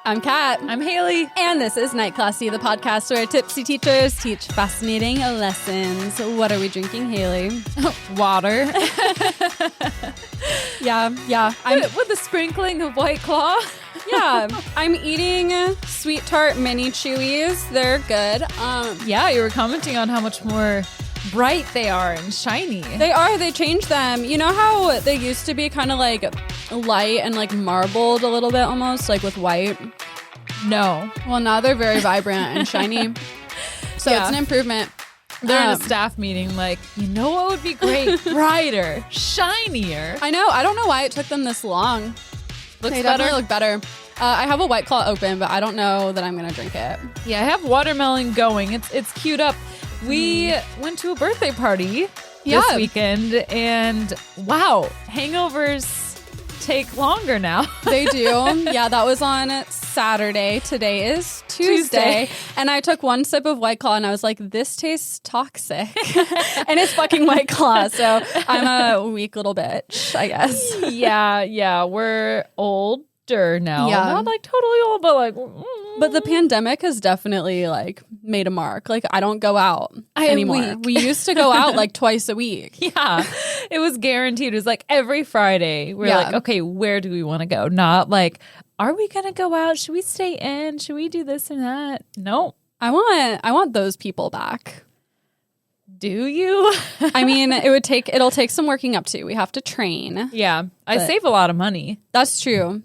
I'm Kat. I'm Haley. And this is Night Classy, the podcast where tipsy teachers teach fascinating lessons. What are we drinking, Haley? Water. Yeah. With a sprinkling of White Claw. Yeah, I'm eating Sweet Tart Mini Chewies. They're good. Yeah, you were commenting on how much more bright they are and shiny. They are. They changed them. You know how they used to be kind of like light and like marbled a little bit almost, like with white? No. Well, now they're very vibrant and shiny. So Yeah. It's an improvement. They're in a staff meeting like, you know what would be great? Brighter, shinier. I know. I don't know why it took them this long. They definitely look better. I have a White Claw open, but I don't know that I'm going to drink it. Yeah, I have watermelon going. It's queued up. We went to a birthday party this weekend, and wow, hangovers take longer now. They do. Yeah, that was on Saturday. Today is Tuesday. And I took one sip of White Claw and I was like, this tastes toxic. And it's fucking White Claw. So I'm a weak little bitch, I guess. Yeah. We're older now. Yeah. Not like totally old, but like... But the pandemic has definitely like made a mark. Like I don't go out anymore. We used to go out like twice a week. Yeah, it was guaranteed. It was like every Friday. We're like, okay, where do we want to go? Not like, are we going to go out? Should we stay in? Should we do this and that? No. I want those people back. Do you? I mean, it'll take some working up to. We have to train. Yeah. I save a lot of money. That's true.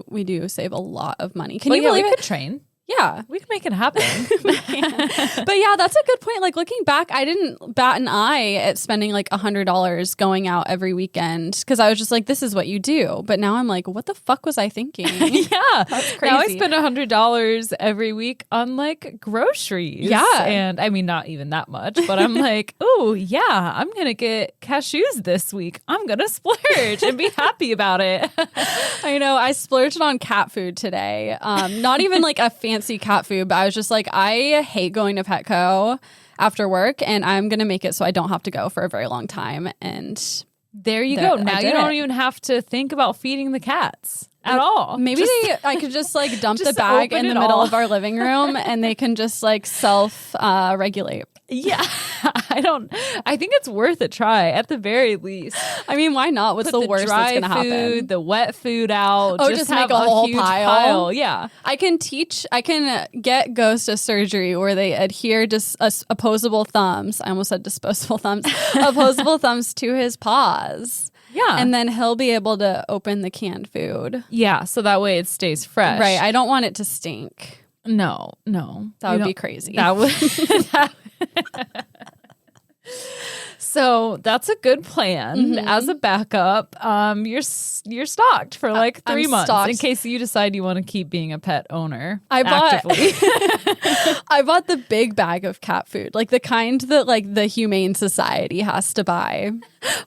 We do save a lot of money. Can But you believe we it? could train. Yeah. We could make it happen. But yeah, that's a good point. Like looking back, I didn't bat an eye at spending like $100 going out every weekend because I was just like, this is what you do. But now I'm like, what the fuck was I thinking? Yeah. That's crazy. Now I spend $100 every week on like groceries. Yeah. And I mean, not even that much, but I'm like, oh yeah, I'm going to get cashews this week. I'm going to splurge and be happy about it. I know. I splurged on cat food today. Not even like a fancy cat food, but I was just like, I hate going to Petco after work and I'm going to make it so I don't have to go for a very long time. And there you go. Now you don't even have to think about feeding the cats at all. Maybe I could just like dump the bag in the middle of our living room and they can just like self-regulate. Yeah, I think it's worth a try at the very least. I mean, why not? What's the worst that's going to happen? The wet food out. Oh, just make a whole huge pile. Yeah. I can get Ghost a surgery where they adhere opposable thumbs. I almost said disposable thumbs. Opposable thumbs to his paws. Yeah. And then he'll be able to open the canned food. Yeah, so that way it stays fresh. Right. I don't want it to stink. No. That would be crazy. That would... So that's a good plan. Mm-hmm. As a backup, you're stocked for like 3 months stocked. in case you decide you want to keep being a pet owner. I actively. bought the big bag of cat food, like the kind that like the Humane Society has to buy.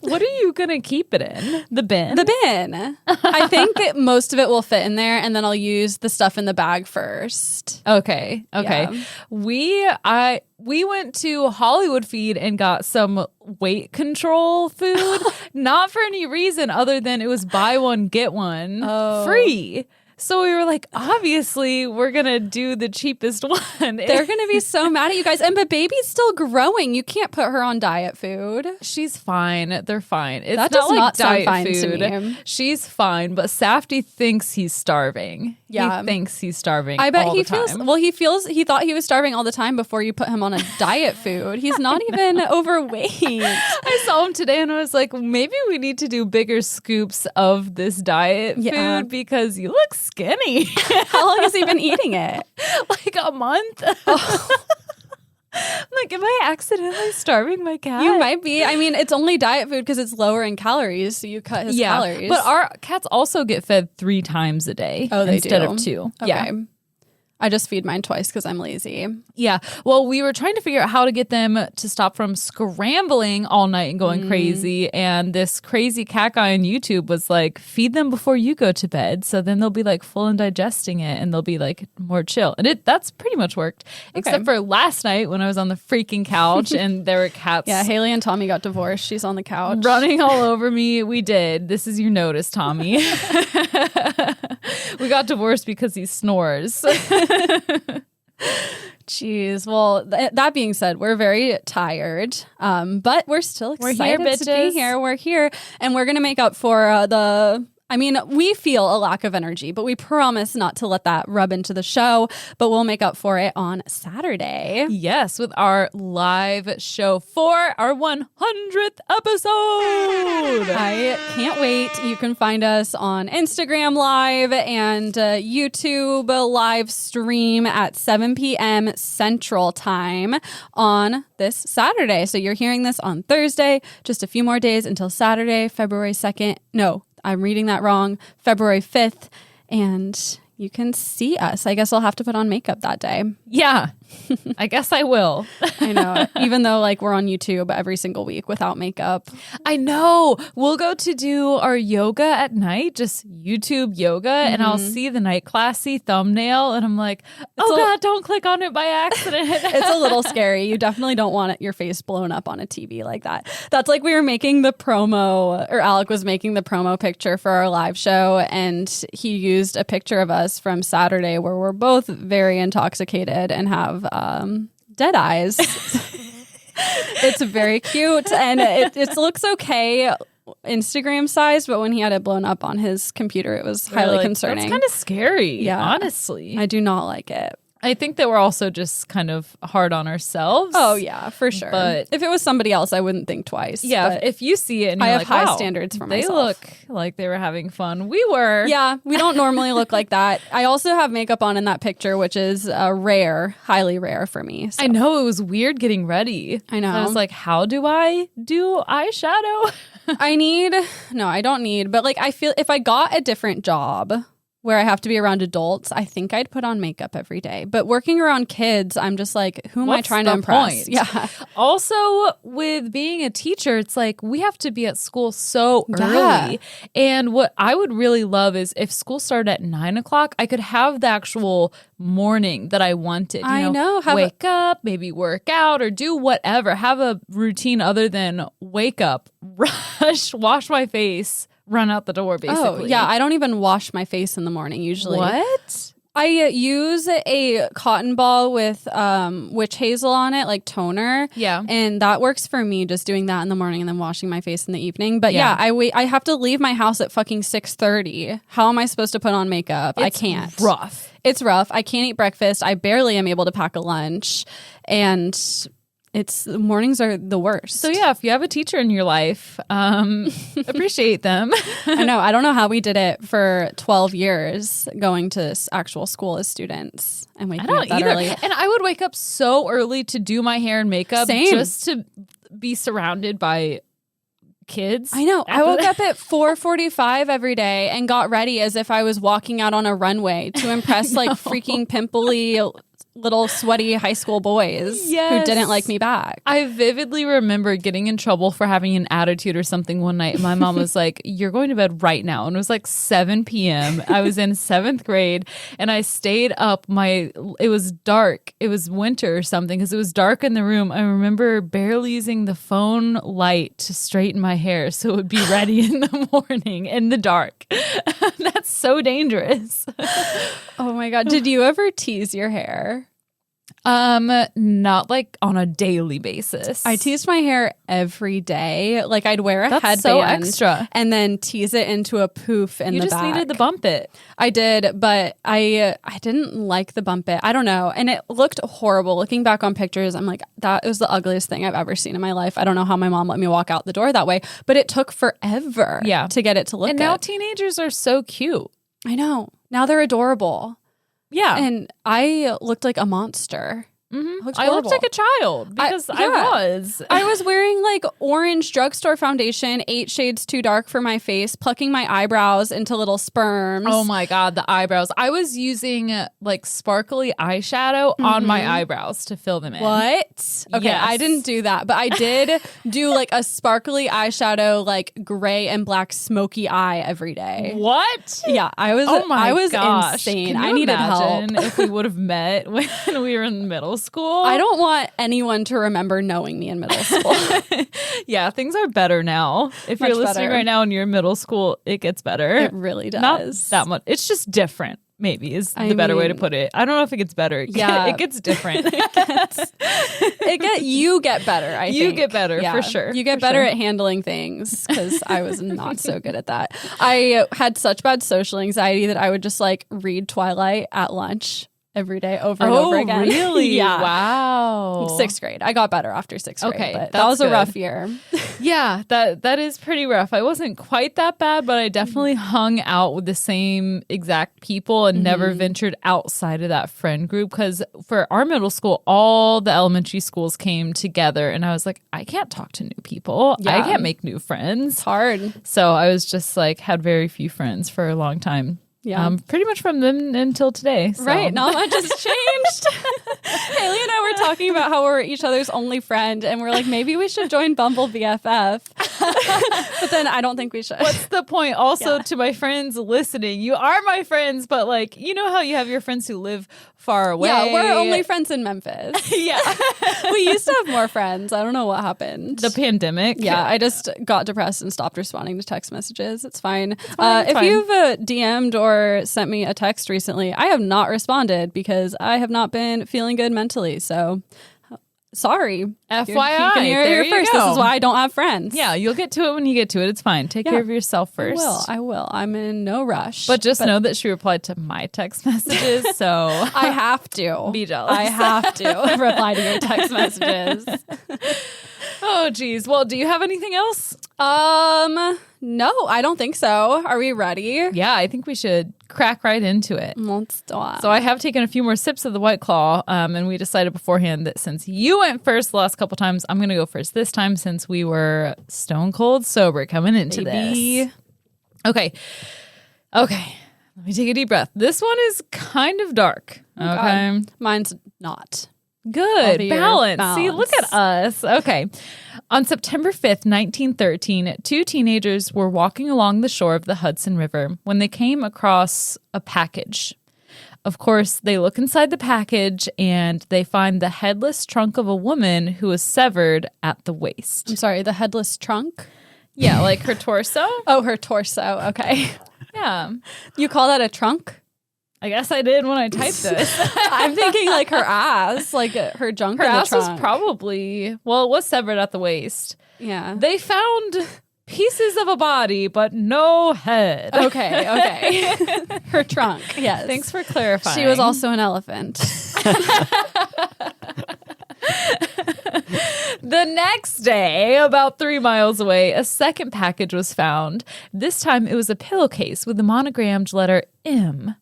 What are you gonna keep it in? The bin? The bin. I think most of it will fit in there, and then I'll use the stuff in the bag first. Okay. Yeah. We went to Hollywood Feed and got some weight control food, not for any reason other than it was buy one, get one free. So we were like, obviously, we're going to do the cheapest one. They're going to be so mad at you guys. But baby's still growing. You can't put her on diet food. She's fine. They're fine. It's that not does like not diet sound fine food. to me. She's fine, but Safety thinks he's starving. Yeah. He thinks he's starving I bet all he the time. he thought he was starving all the time before you put him on a diet food. He's not even overweight. I saw him today and I was like, maybe we need to do bigger scoops of this diet food because you look skinny. How long has he been eating it? Like a month. Oh. Like, am I accidentally starving my cat? You might be. I mean, it's only diet food because it's lower in calories, so you cut his calories. But our cats also get fed 3 times a day instead of 2. Okay. Yeah. I just feed mine twice because I'm lazy. Yeah. Well, we were trying to figure out how to get them to stop from scrambling all night and going crazy. And this crazy cat guy on YouTube was like, feed them before you go to bed. So then they'll be like full and digesting it and they'll be like more chill. And that's pretty much worked. Okay. Except for last night when I was on the freaking couch and there were cats. Yeah, Haley and Tommy got divorced. She's on the couch. Running all over me. We did. This is your notice, Tommy. We got divorced because he snores. Jeez. Well, that being said, we're very tired, but we're still excited to be here. We're here, and we're going to make up for we feel a lack of energy, but we promise not to let that rub into the show, but we'll make up for it on Saturday. Yes, with our live show for our 100th episode. I can't wait. You can find us on Instagram Live and YouTube live stream at 7 p.m. Central Time on this Saturday. So you're hearing this on Thursday, just a few more days until Saturday, February 2nd. No, I'm reading that wrong. February 5th. And you can see us. I guess I'll have to put on makeup that day. Yeah, I guess I will. I know. Even though we're on YouTube every single week without makeup. I know. We'll go to do our yoga at night, just YouTube yoga, and I'll see the night classy thumbnail and I'm like, God, don't click on it by accident. It's a little scary. You definitely don't want your face blown up on a TV like that. That's like we were making the promo, or Alec was making the promo picture for our live show, and he used a picture of us from Saturday where we're both very intoxicated and have dead eyes. It's very cute and it looks okay Instagram size, but when he had it blown up on his computer, it was highly concerning. That's kind of scary, honestly. I do not like it. I think that we're also just kind of hard on ourselves. Oh, yeah, for sure. But if it was somebody else, I wouldn't think twice. Yeah, if you see it and you're I have like, high wow, standards for myself. They look like they were having fun. We were. Yeah, we don't normally look like that. I also have makeup on in that picture, which is rare, highly rare for me. So. I know, it was weird getting ready. I know. I was like, how do I do eyeshadow? I don't need, but I feel if I got a different job where I have to be around adults, I think I'd put on makeup every day. But working around kids, I'm just like, who am I trying to impress? Point? Yeah. Also, with being a teacher, it's like we have to be at school so early. And what I would really love is if school started at 9:00, I could have the actual morning that I wanted. I know. Wake up, maybe work out or do whatever. Have a routine other than wake up, rush, wash my face, run out the door, basically. Oh, yeah. I don't even wash my face in the morning usually. What? I use a cotton ball with witch hazel on it, like toner. Yeah. And that works for me, just doing that in the morning and then washing my face in the evening. But I have to leave my house at fucking 6:30. How am I supposed to put on makeup? I can't. It's rough. I can't eat breakfast. I barely am able to pack a lunch. And mornings are the worst. So yeah, if you have a teacher in your life, appreciate them. I know. I don't know how we did it for 12 years going to actual school as students and waking up that early. And I would wake up so early to do my hair and makeup. Same. Just to be surrounded by kids. I know. I woke up at 4:45 every day and got ready as if I was walking out on a runway to impress freaking pimply little sweaty high school boys who didn't like me back. I vividly remember getting in trouble for having an attitude or something one night. My mom was like, you're going to bed right now. And it was 7 p.m. I was in 7th grade and I stayed up. It was dark. It was winter or something because it was dark in the room. I remember barely using the phone light to straighten my hair so it would be ready in the morning in the dark. That's so dangerous. Oh my God. Did you ever tease your hair? Not on a daily basis. I teased my hair every day. I'd wear a headband so extra. And then tease it into a poof in the back. You just needed to bump it. I did, but I didn't like the bump it. I don't know. And it looked horrible. Looking back on pictures, I'm like, that was the ugliest thing I've ever seen in my life. I don't know how my mom let me walk out the door that way, but it took forever to get it to look good. And now teenagers are so cute. I know. Now they're adorable. Yeah. And I looked like a monster. I looked like a child because I was. I was wearing like orange drugstore foundation, 8 shades too dark for my face, plucking my eyebrows into little sperms. Oh my God, the eyebrows. I was using like sparkly eyeshadow on my eyebrows to fill them in. What? Okay, Yes. I didn't do that, but I did do like a sparkly eyeshadow, like gray and black smoky eye every day. What? Yeah, I was. Oh my I was gosh. insane. Can you I needed imagine help. if we would have met when we were in middle school? I don't want anyone to remember knowing me in middle school. Yeah, things are better now. If you're Much listening better. right now and you're in middle school, it gets better. It really does. Not that much. It's just different. Maybe is the better way to put it. I don't know if it gets better. Yeah. It gets different. You get better. I think You get better, for sure. You get For better sure. at handling things because I was not so good at that. I had such bad social anxiety that I would just like read Twilight at lunch every day over and over again. Really? Yeah. Wow. 6th grade. I got better after 6th grade. Okay, But that that's was a good. rough year. Yeah, that is pretty rough. I wasn't quite that bad, but I definitely hung out with the same exact people and never ventured outside of that friend group because for our middle school, all the elementary schools came together and I was like, I can't talk to new people. I Yeah. can't make new friends. It's hard. So I was just like, had very few friends for a long time. Yeah. Pretty much from then until today. So. Right. Not much has changed. Haley and I were talking about how we're each other's only friend, and we're like, maybe we should join Bumble BFF. But then I don't think we should. What's the point? Also, to my friends listening, you are my friends, but like, you know how you have your friends who live far away? Yeah, we're only friends in Memphis. Yeah. We used to have more friends. I don't know what happened. The pandemic. Yeah, I just got depressed and stopped responding to text messages. It's fine. It's If fine. you've DM'd or sent me a text recently, I have not responded because I have not been feeling good mentally. So, sorry. FYI, You can hear it there here you first. go. This is why I don't have friends. Yeah, you'll get to it when you get to it. It's fine. Take care of yourself first. I will. I'm in no rush. But just know that she replied to my text messages, so I have to. be jealous. I have to reply to your text messages. Oh, geez. Well, do you have anything else? No, I don't think so. Are we ready? Yeah, I think we should crack right into it. Let's do it. So I have taken a few more sips of the White Claw, and we decided beforehand that since you went first the last couple times, I'm going to go first this time since we were stone cold sober coming into Baby. this. Okay. Let me take a deep breath. This one is kind of dark. Okay. Mine's not. Good. Your Balance. See, look at us. Okay. On September 5th, 1913, 2 teenagers were walking along the shore of the Hudson River when they came across a package. Of course, they look inside the package and they find the headless trunk of a woman who was severed at the waist. I'm sorry, the headless trunk? Yeah, like her torso. Oh, her torso. Okay. Yeah. You call that a trunk? I guess I did when I typed this. I'm thinking like her ass, like her junk Her in the ass was trunk. probably, well, it was severed at the waist. Yeah. They found pieces of a body, but no head. Okay. Her trunk. Yes. Thanks for clarifying. She was also an elephant. The next day, about 3 miles away, a second package was found. This time it was a pillowcase with the monogrammed letter M.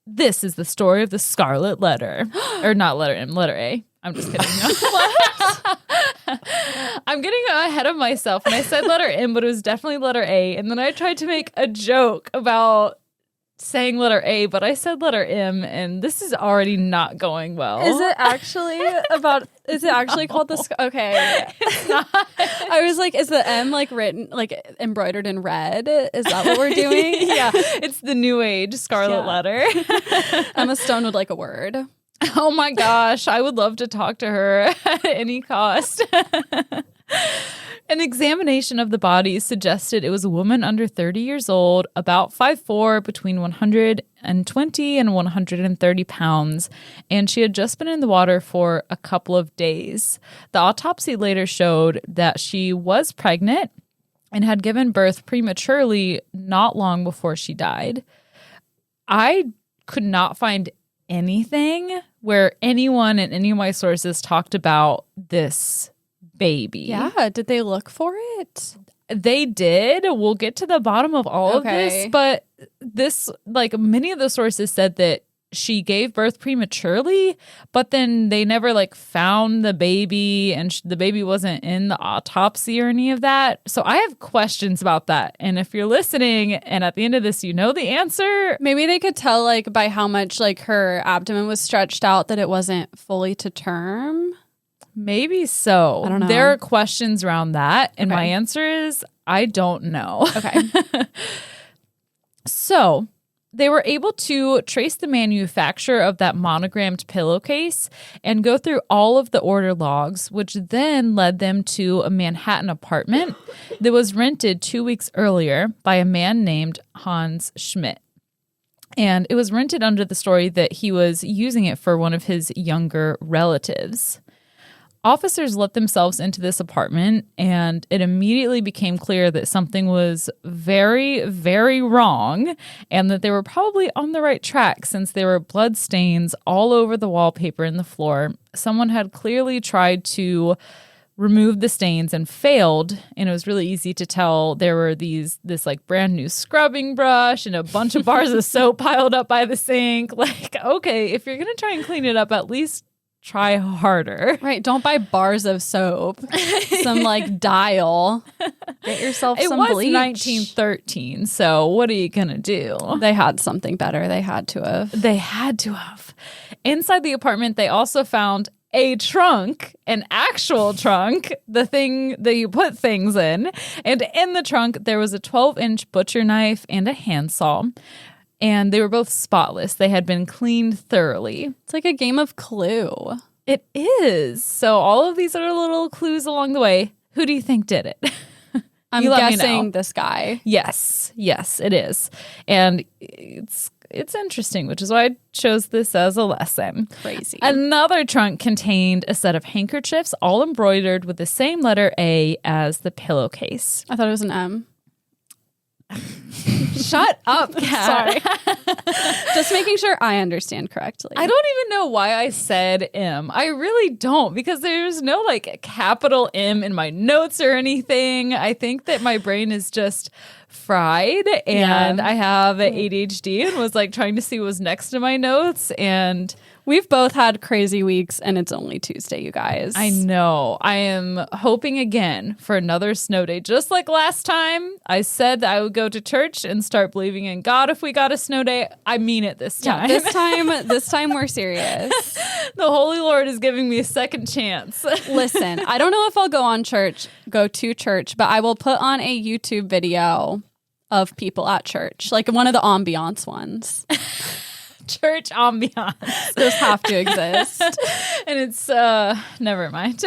This is the story of the Scarlet Letter. Or not letter M, letter A. I'm just kidding. No. I'm getting ahead of myself when I said letter M, but it was definitely letter A. And then I tried to make a joke about saying letter A, but I said letter M, and this is already not going well. Is it actually called the okay? It's not. I was like, is the M like written, like embroidered in red? Is that what we're doing? Yeah, it's the new age Scarlet Yeah. Letter. Emma Stone would like a word. Oh my gosh, I would love to talk to her at any cost. An examination of the body suggested it was a woman under 30 years old, about 5'4", between 120 and 130 pounds, and she had just been in the water for a couple of days. The autopsy later showed that she was pregnant and had given birth prematurely not long before she died. I could not find anything where anyone in any of my sources talked about this baby. Yeah. Did they look for it? They did. We'll get to the bottom of all of this, Okay. but this, like many of the sources said that she gave birth prematurely, but then they never like found the baby, and the baby wasn't in the autopsy or any of that. So I have questions about that. And if you're listening and at the end of this, you know the answer. Maybe they could tell like by how much like her abdomen was stretched out that it wasn't fully to term. Maybe so. I don't know. There are questions around that. And my answer is I don't know. Okay. So they were able to trace the manufacturer of that monogrammed pillowcase and go through all of the order logs, which then led them to a Manhattan apartment that was rented 2 weeks earlier by a man named Hans Schmidt. And it was rented under the story that he was using it for one of his younger relatives. Officers let themselves into this apartment, and it immediately became clear that something was very, very wrong, and that they were probably on the right track since there were blood stains all over the wallpaper and the floor. Someone had clearly tried to remove the stains and failed, and it was really easy to tell there were this like brand new scrubbing brush and a bunch of bars of soap piled up by the sink. Like, okay, if you're gonna try and clean it up, at least try harder. Right. Don't buy bars of soap. Some like dial. Get yourself some bleach. It was 1913, so what are you going to do? They had something better. They had to have. Inside the apartment, they also found a trunk, an actual trunk, the thing that you put things in. And in the trunk, there was a 12-inch butcher knife and a handsaw. And they were both spotless. They had been cleaned thoroughly. It's like a game of Clue. It is. So all of these are little clues along the way. Who do you think did it? I'm guessing this guy. Yes, it is. And it's interesting, which is why I chose this as a lesson. Crazy. Another trunk contained a set of handkerchiefs, all embroidered with the same letter A as the pillowcase. I thought it was an M. Shut up, Kat. Sorry. Just making sure I understand correctly. I don't even know why I said M. I really don't, because there's no like capital M in my notes or anything. I think that my brain is just fried, and I have ADHD and was like trying to see what was next to my notes, and we've both had crazy weeks, and it's only Tuesday, you guys. I know. I am hoping again for another snow day. Just like last time, I said that I would go to church and start believing in God if we got a snow day. I mean it this time. Yeah, this time we're serious. The Holy Lord is giving me a second chance. Listen, I don't know if I'll go to church, but I will put on a YouTube video of people at church, like one of the ambiance ones. Church ambiance. Those have to exist. And it's never mind.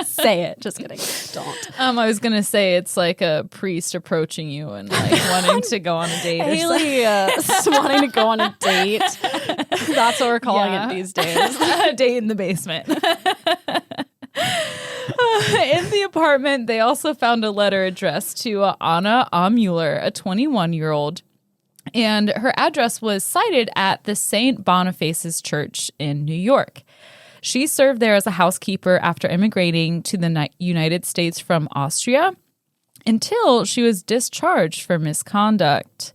Say it. Just kidding. Don't. I was gonna say it's like a priest approaching you and like wanting to go on a date. Haley wanting to go on a date. That's what we're calling it these days. A date in the basement. In the apartment, they also found a letter addressed to Anna A. Mueller, a 21-year-old. And her address was cited at the St. Boniface's Church in New York. She served there as a housekeeper after immigrating to the United States from Austria until she was discharged for misconduct.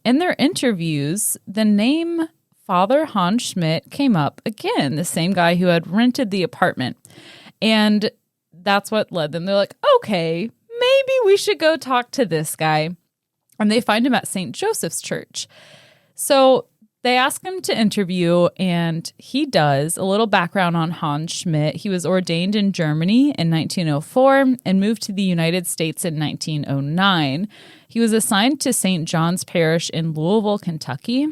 In their interviews, the name Father Hans Schmidt came up again, the same guy who had rented the apartment. And that's what led them. They're like, okay, maybe we should go talk to this guy. And they find him at St. Joseph's Church. So they ask him to interview, and he does. A little background on Hans Schmidt. He was ordained in Germany in 1904 and moved to the United States in 1909. He was assigned to St. John's Parish in Louisville, Kentucky.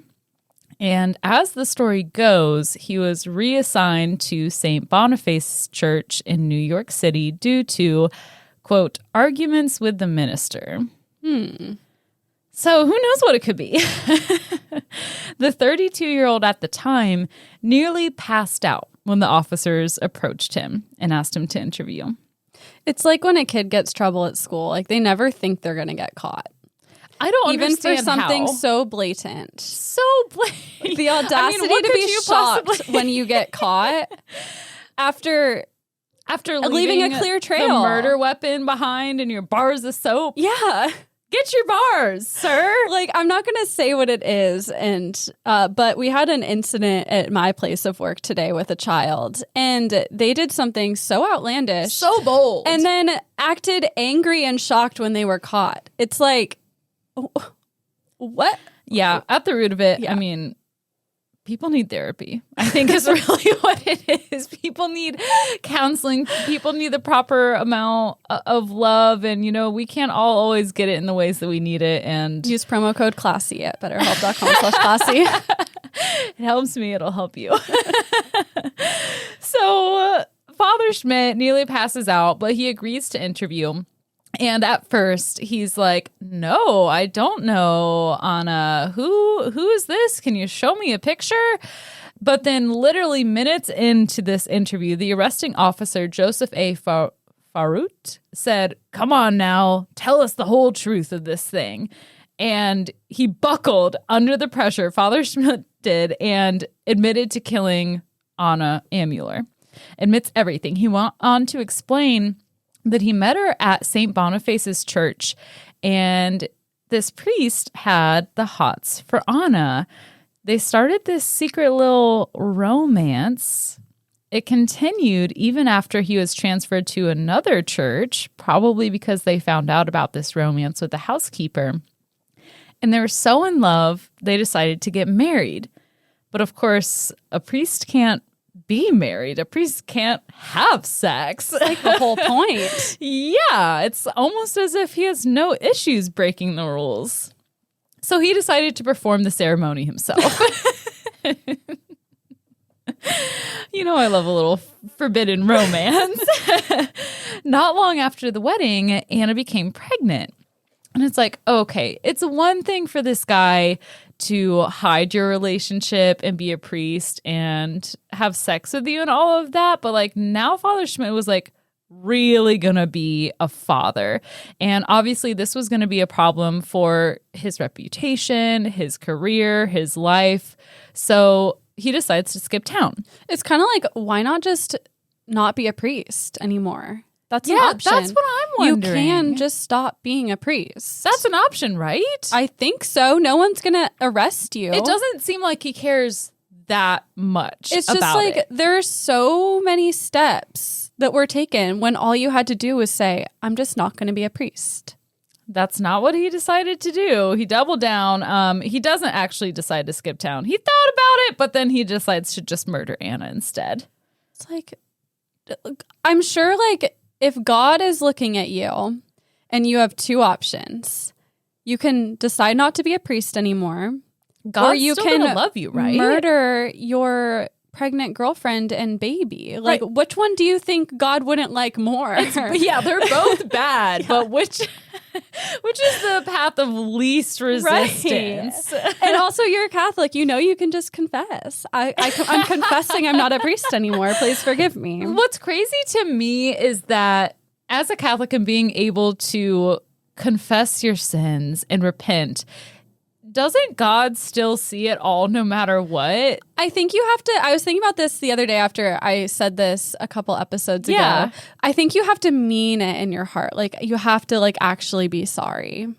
And as the story goes, he was reassigned to St. Boniface's Church in New York City due to, quote, arguments with the minister. So who knows what it could be? The 32-year-old at the time nearly passed out when the officers approached him and asked him to interview. It's like when a kid gets trouble at school. Like they never think they're going to get caught. I don't even understand for something how. so blatant. So blatant. The audacity to be shocked when you get caught after leaving a clear trail. The murder weapon behind and your bars of soap. Yeah. Get your bars, sir. Like, I'm not going to say what it is. But we had an incident at my place of work today with a child, and they did something so outlandish. So bold. And then acted angry and shocked when they were caught. It's like, what? Yeah, at the root of it, I mean, people need therapy, I think is really what it is. People need counseling. People need the proper amount of love. And, we can't all always get it in the ways that we need it. And use promo code CLASSY at betterhelp.com/classy. It helps me. It'll help you. So Father Schmidt nearly passes out, but he agrees to interview. And at first, he's like, no, I don't know, Anna. Who is this? Can you show me a picture? But then literally minutes into this interview, the arresting officer, Joseph A. Farut, said, come on now, tell us the whole truth of this thing. And he buckled under the pressure, Father Schmidt did, and admitted to killing Anna Amuller. Admits everything. He went on to explain that he met her at St. Boniface's church, and this priest had the hots for Anna. They started this secret little romance. It continued even after he was transferred to another church, probably because they found out about this romance with the housekeeper. And they were so in love, they decided to get married. But of course, a priest can't be married. A priest can't have sex. Like the whole point. Yeah, it's almost as if he has no issues breaking the rules. So he decided to perform the ceremony himself. I love a little forbidden romance. Not long after the wedding, Anna became pregnant. And it's like, okay, it's one thing for this guy to hide your relationship and be a priest and have sex with you and all of that. But like now Father Schmidt was like really going to be a father. And obviously this was going to be a problem for his reputation, his career, his life. So he decides to skip town. It's kind of like, why not just not be a priest anymore? That's an option. That's what I'm wondering. You can just stop being a priest. That's an option, right? I think so. No one's going to arrest you. It doesn't seem like he cares that much. It's just like it. There are so many steps that were taken when all you had to do was say, I'm just not going to be a priest. That's not what he decided to do. He doubled down. He doesn't actually decide to skip town. He thought about it, but then he decides to just murder Anna instead. It's like, I'm sure like if God is looking at you and you have two options, you can decide not to be a priest anymore. God's or you still can gonna love you, right? Murder your pregnant girlfriend and baby. Like, right. Which one do you think God wouldn't like more? Yeah, they're both bad, yeah. But which is the path of least resistance? Right. And also, you're a Catholic. You can just confess. I'm confessing I'm not a priest anymore. Please forgive me. What's crazy to me is that as a Catholic and being able to confess your sins and repent, doesn't God still see it all no matter what? I think you have to. I was thinking about this the other day after I said this a couple episodes ago. I think you have to mean it in your heart. Like you have to like actually be sorry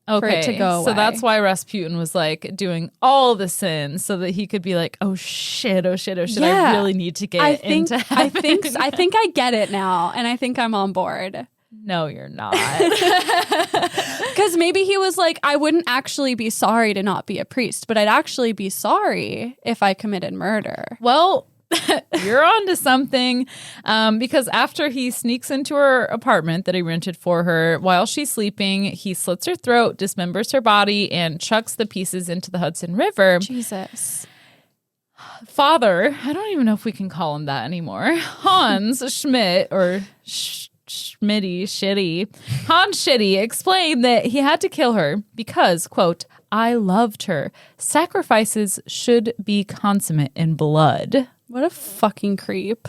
for it to go away. So that's why Rasputin was like doing all the sins so that he could be like, oh shit. Yeah. I really need to get into heaven. I think I get it now. And I think I'm on board. No, you're not. Because maybe he was like, I wouldn't actually be sorry to not be a priest, but I'd actually be sorry if I committed murder. Well, you're on to something because after he sneaks into her apartment that he rented for her while she's sleeping, he slits her throat, dismembers her body, and chucks the pieces into the Hudson River. Jesus. Father, I don't even know if we can call him that anymore, Hans Schmidt, or Hans Shitty explained that he had to kill her because, quote, I loved her. Sacrifices should be consummate in blood. What a fucking creep.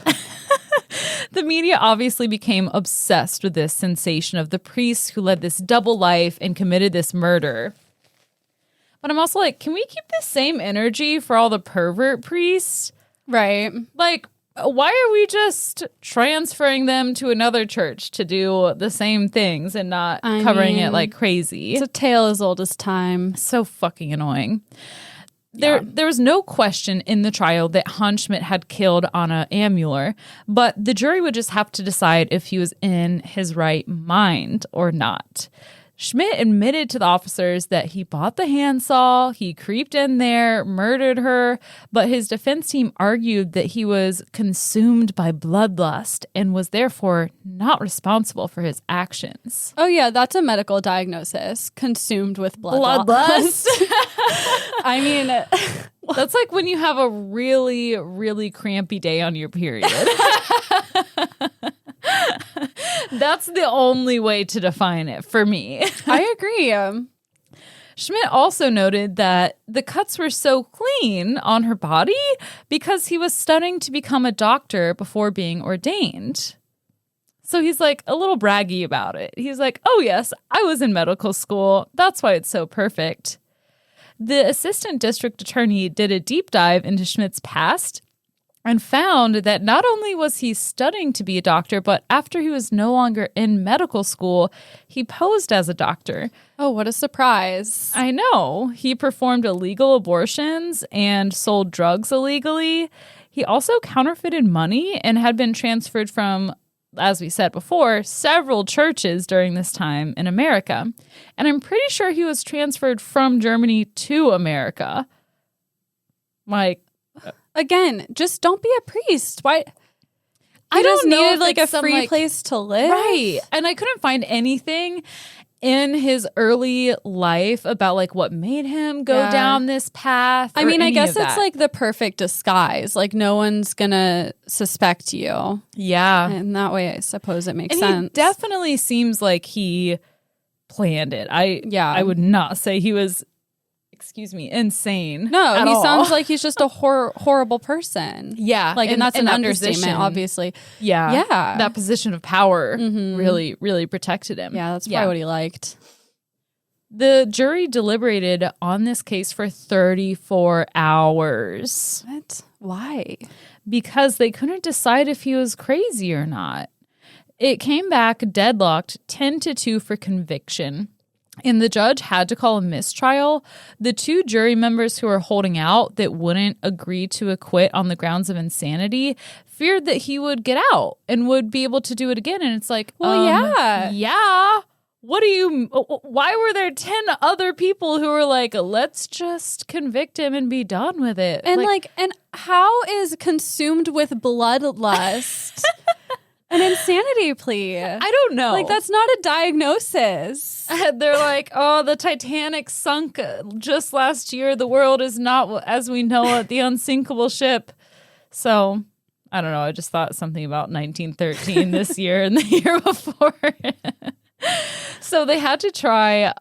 The media obviously became obsessed with this sensation of the priest who led this double life and committed this murder. But I'm also like, can we keep the same energy for all the pervert priests? Right. Like, why are we just transferring them to another church to do the same things and not covering it like crazy? It's a tale as old as time. So fucking annoying. There was no question in the trial that Hans Schmidt had killed Anna Ammuller, but the jury would just have to decide if he was in his right mind or not. Schmidt admitted to the officers that he bought the handsaw, he creeped in there, murdered her, but his defense team argued that he was consumed by bloodlust and was therefore not responsible for his actions. Oh yeah, that's a medical diagnosis. Consumed with Bloodlust? I mean, that's like when you have a really, really crampy day on your period. That's the only way to define it for me. I agree. Schmidt also noted that the cuts were so clean on her body because he was studying to become a doctor before being ordained. So he's like a little braggy about it. He's like, oh yes, I was in medical school. That's why it's so perfect. The assistant district attorney did a deep dive into Schmidt's past and found that not only was he studying to be a doctor, but after he was no longer in medical school, he posed as a doctor. Oh, what a surprise. I know. He performed illegal abortions and sold drugs illegally. He also counterfeited money and had been transferred from, as we said before, several churches during this time in America. And I'm pretty sure he was transferred from Germany to America. Like, again, just don't be a priest. Why? I don't know need if like a it's some, free like, place to live. right. And I couldn't find anything in his early life about like what made him go down this path. I mean, I guess it's it's like the perfect disguise. Like no one's gonna suspect you. Yeah. And that way, I suppose it makes And sense. he definitely seems like he planned it. I would not say he was, insane. No, at he all. sounds like he's just a horrible person. Yeah. Like, and that's an that understatement, position, obviously. Yeah. Yeah. That position of power really, really protected him. Yeah, that's probably what he liked. The jury deliberated on this case for 34 hours. What? Why? Because they couldn't decide if he was crazy or not. It came back deadlocked 10-2 for conviction. And the judge had to call a mistrial. The two jury members who were holding out that wouldn't agree to acquit on the grounds of insanity feared that he would get out and would be able to do it again. And it's like, well, yeah. Why were there 10 other people who were like, let's just convict him and be done with it? And and how is consumed with bloodlust an insanity plea? I don't know. Like, that's not a diagnosis. They're like, oh, the Titanic sunk just last year. The world is not as we know it, the unsinkable ship. So, I don't know. I just thought something about 1913 this year and the year before. So they had to try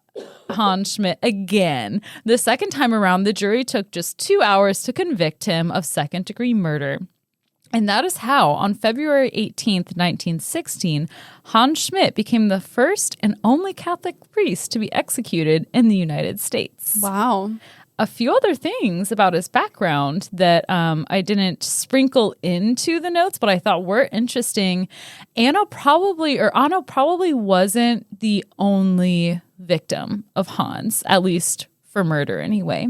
Hans Schmidt again. The second time around, the jury took just 2 hours to convict him of second-degree murder. And that is how, on February 18th, 1916, Hans Schmidt became the first and only Catholic priest to be executed in the United States. Wow. A few other things about his background that I didn't sprinkle into the notes, but I thought were interesting. Anna probably wasn't the only victim of Hans, at least for murder anyway.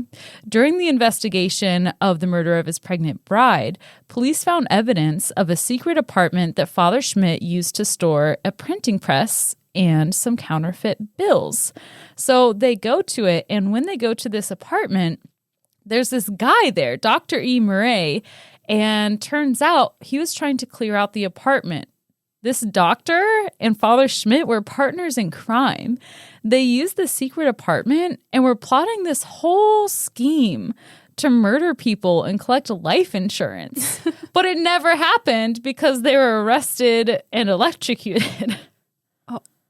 During the investigation of the murder of his pregnant bride, police found evidence of a secret apartment that Father Schmidt used to store a printing press and some counterfeit bills. So they go to it, and when they go to this apartment, there's this guy there, Dr. E. Murray, and turns out he was trying to clear out the apartment. This doctor and Father Schmidt were partners in crime. They used the secret apartment and were plotting this whole scheme to murder people and collect life insurance. But it never happened because they were arrested and electrocuted.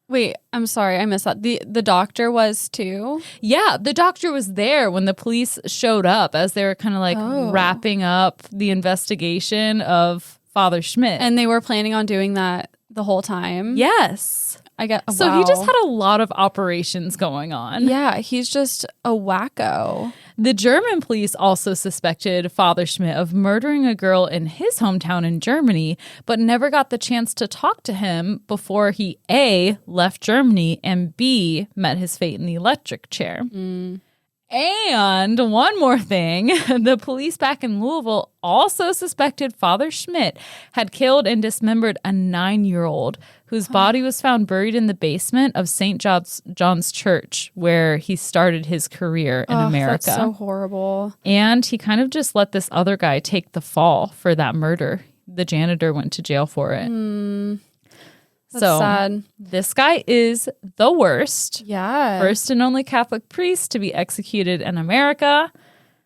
Wait, I'm sorry, I missed that. The doctor was too? Yeah, the doctor was there when the police showed up as they were kind of like wrapping up the investigation of Father Schmidt. And they were planning on doing that the whole time? Yes. I get. So he just had a lot of operations going on. Yeah, he's just a wacko. The German police also suspected Father Schmidt of murdering a girl in his hometown in Germany, but never got the chance to talk to him before he A, left Germany, and B, met his fate in the electric chair. And one more thing, the police back in Louisville also suspected Father Schmidt had killed and dismembered a 9-year-old whose body was found buried in the basement of St. John's Church, where he started his career in America. That's so horrible. And he kind of just let this other guy take the fall for that murder. The janitor went to jail for it. That's sad. This guy is the worst. Yeah. First and only Catholic priest to be executed in America.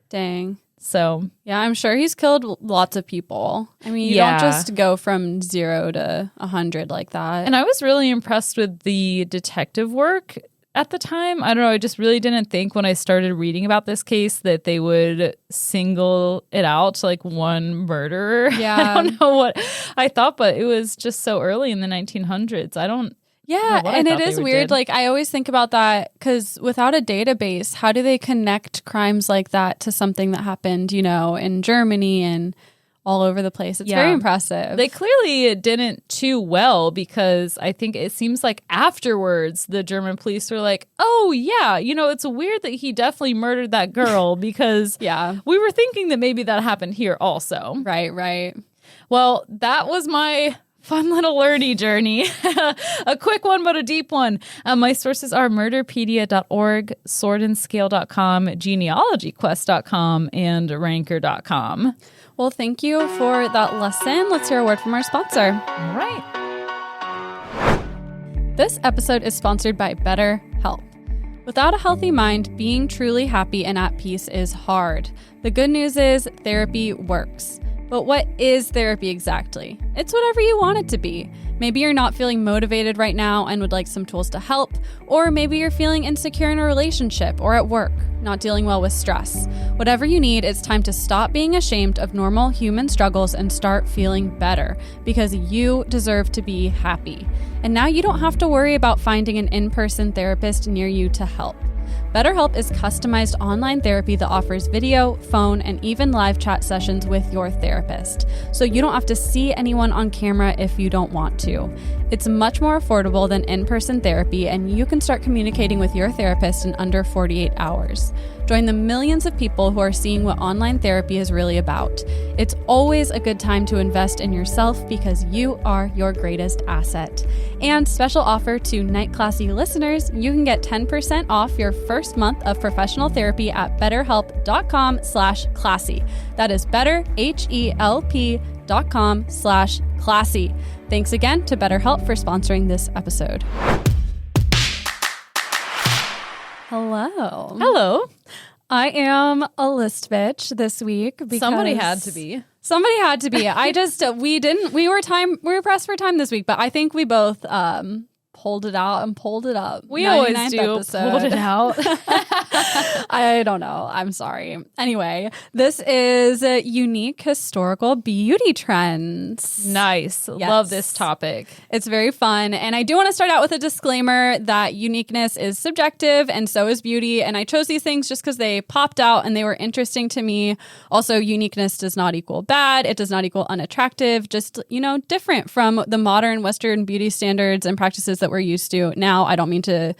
Dang. So, yeah, I'm sure he's killed lots of people. I mean, you don't just go from 0 to 100 like that. And I was really impressed with the detective work at the time. I don't know. I just really didn't think when I started reading about this case that they would single it out to like one murderer. Yeah. I don't know what I thought, but it was just so early in the 1900s. Yeah, and it is weird. Like, I always think about that because without a database, how do they connect crimes like that to something that happened, in Germany and all over the place? It's very impressive. They clearly didn't too well because I think it seems like afterwards the German police were like, oh, yeah, it's weird that he definitely murdered that girl because we were thinking that maybe that happened here also. Right. Well, that was my fun little learning journey. A quick one, but a deep one. My sources are murderpedia.org, swordandscale.com, genealogyquest.com, and ranker.com. Well, thank you for that lesson. Let's hear a word from our sponsor. All right. This episode is sponsored by BetterHelp. Without a healthy mind, being truly happy and at peace is hard. The good news is therapy works. But what is therapy exactly? It's whatever you want it to be. Maybe you're not feeling motivated right now and would like some tools to help, or maybe you're feeling insecure in a relationship or at work, not dealing well with stress. Whatever you need, it's time to stop being ashamed of normal human struggles and start feeling better, because you deserve to be happy. And now you don't have to worry about finding an in-person therapist near you to help. BetterHelp is customized online therapy that offers video, phone, and even live chat sessions with your therapist. So you don't have to see anyone on camera if you don't want to. It's much more affordable than in-person therapy, and you can start communicating with your therapist in under 48 hours. Join the millions of people who are seeing what online therapy is really about. It's always a good time to invest in yourself because you are your greatest asset. And special offer to Night Classy listeners, you can get 10% off your first month of professional therapy at betterhelp.com/classy. That is betterhelp.com/classy. Thanks again to BetterHelp for sponsoring this episode. Hello. I am a list bitch this week because Somebody had to be. We were pressed for time this week, but I think we both pulled it out and pulled it up. We always do. Episode. Pulled it out. I don't know. I'm sorry. Anyway, this is unique historical beauty trends. Nice. Yes. Love this topic. It's very fun. And I do want to start out with a disclaimer that uniqueness is subjective and so is beauty. And I chose these things just because they popped out and they were interesting to me. Also, uniqueness does not equal bad. It does not equal unattractive. Just, different from the modern Western beauty standards and practices that we're used to. Now, I don't mean to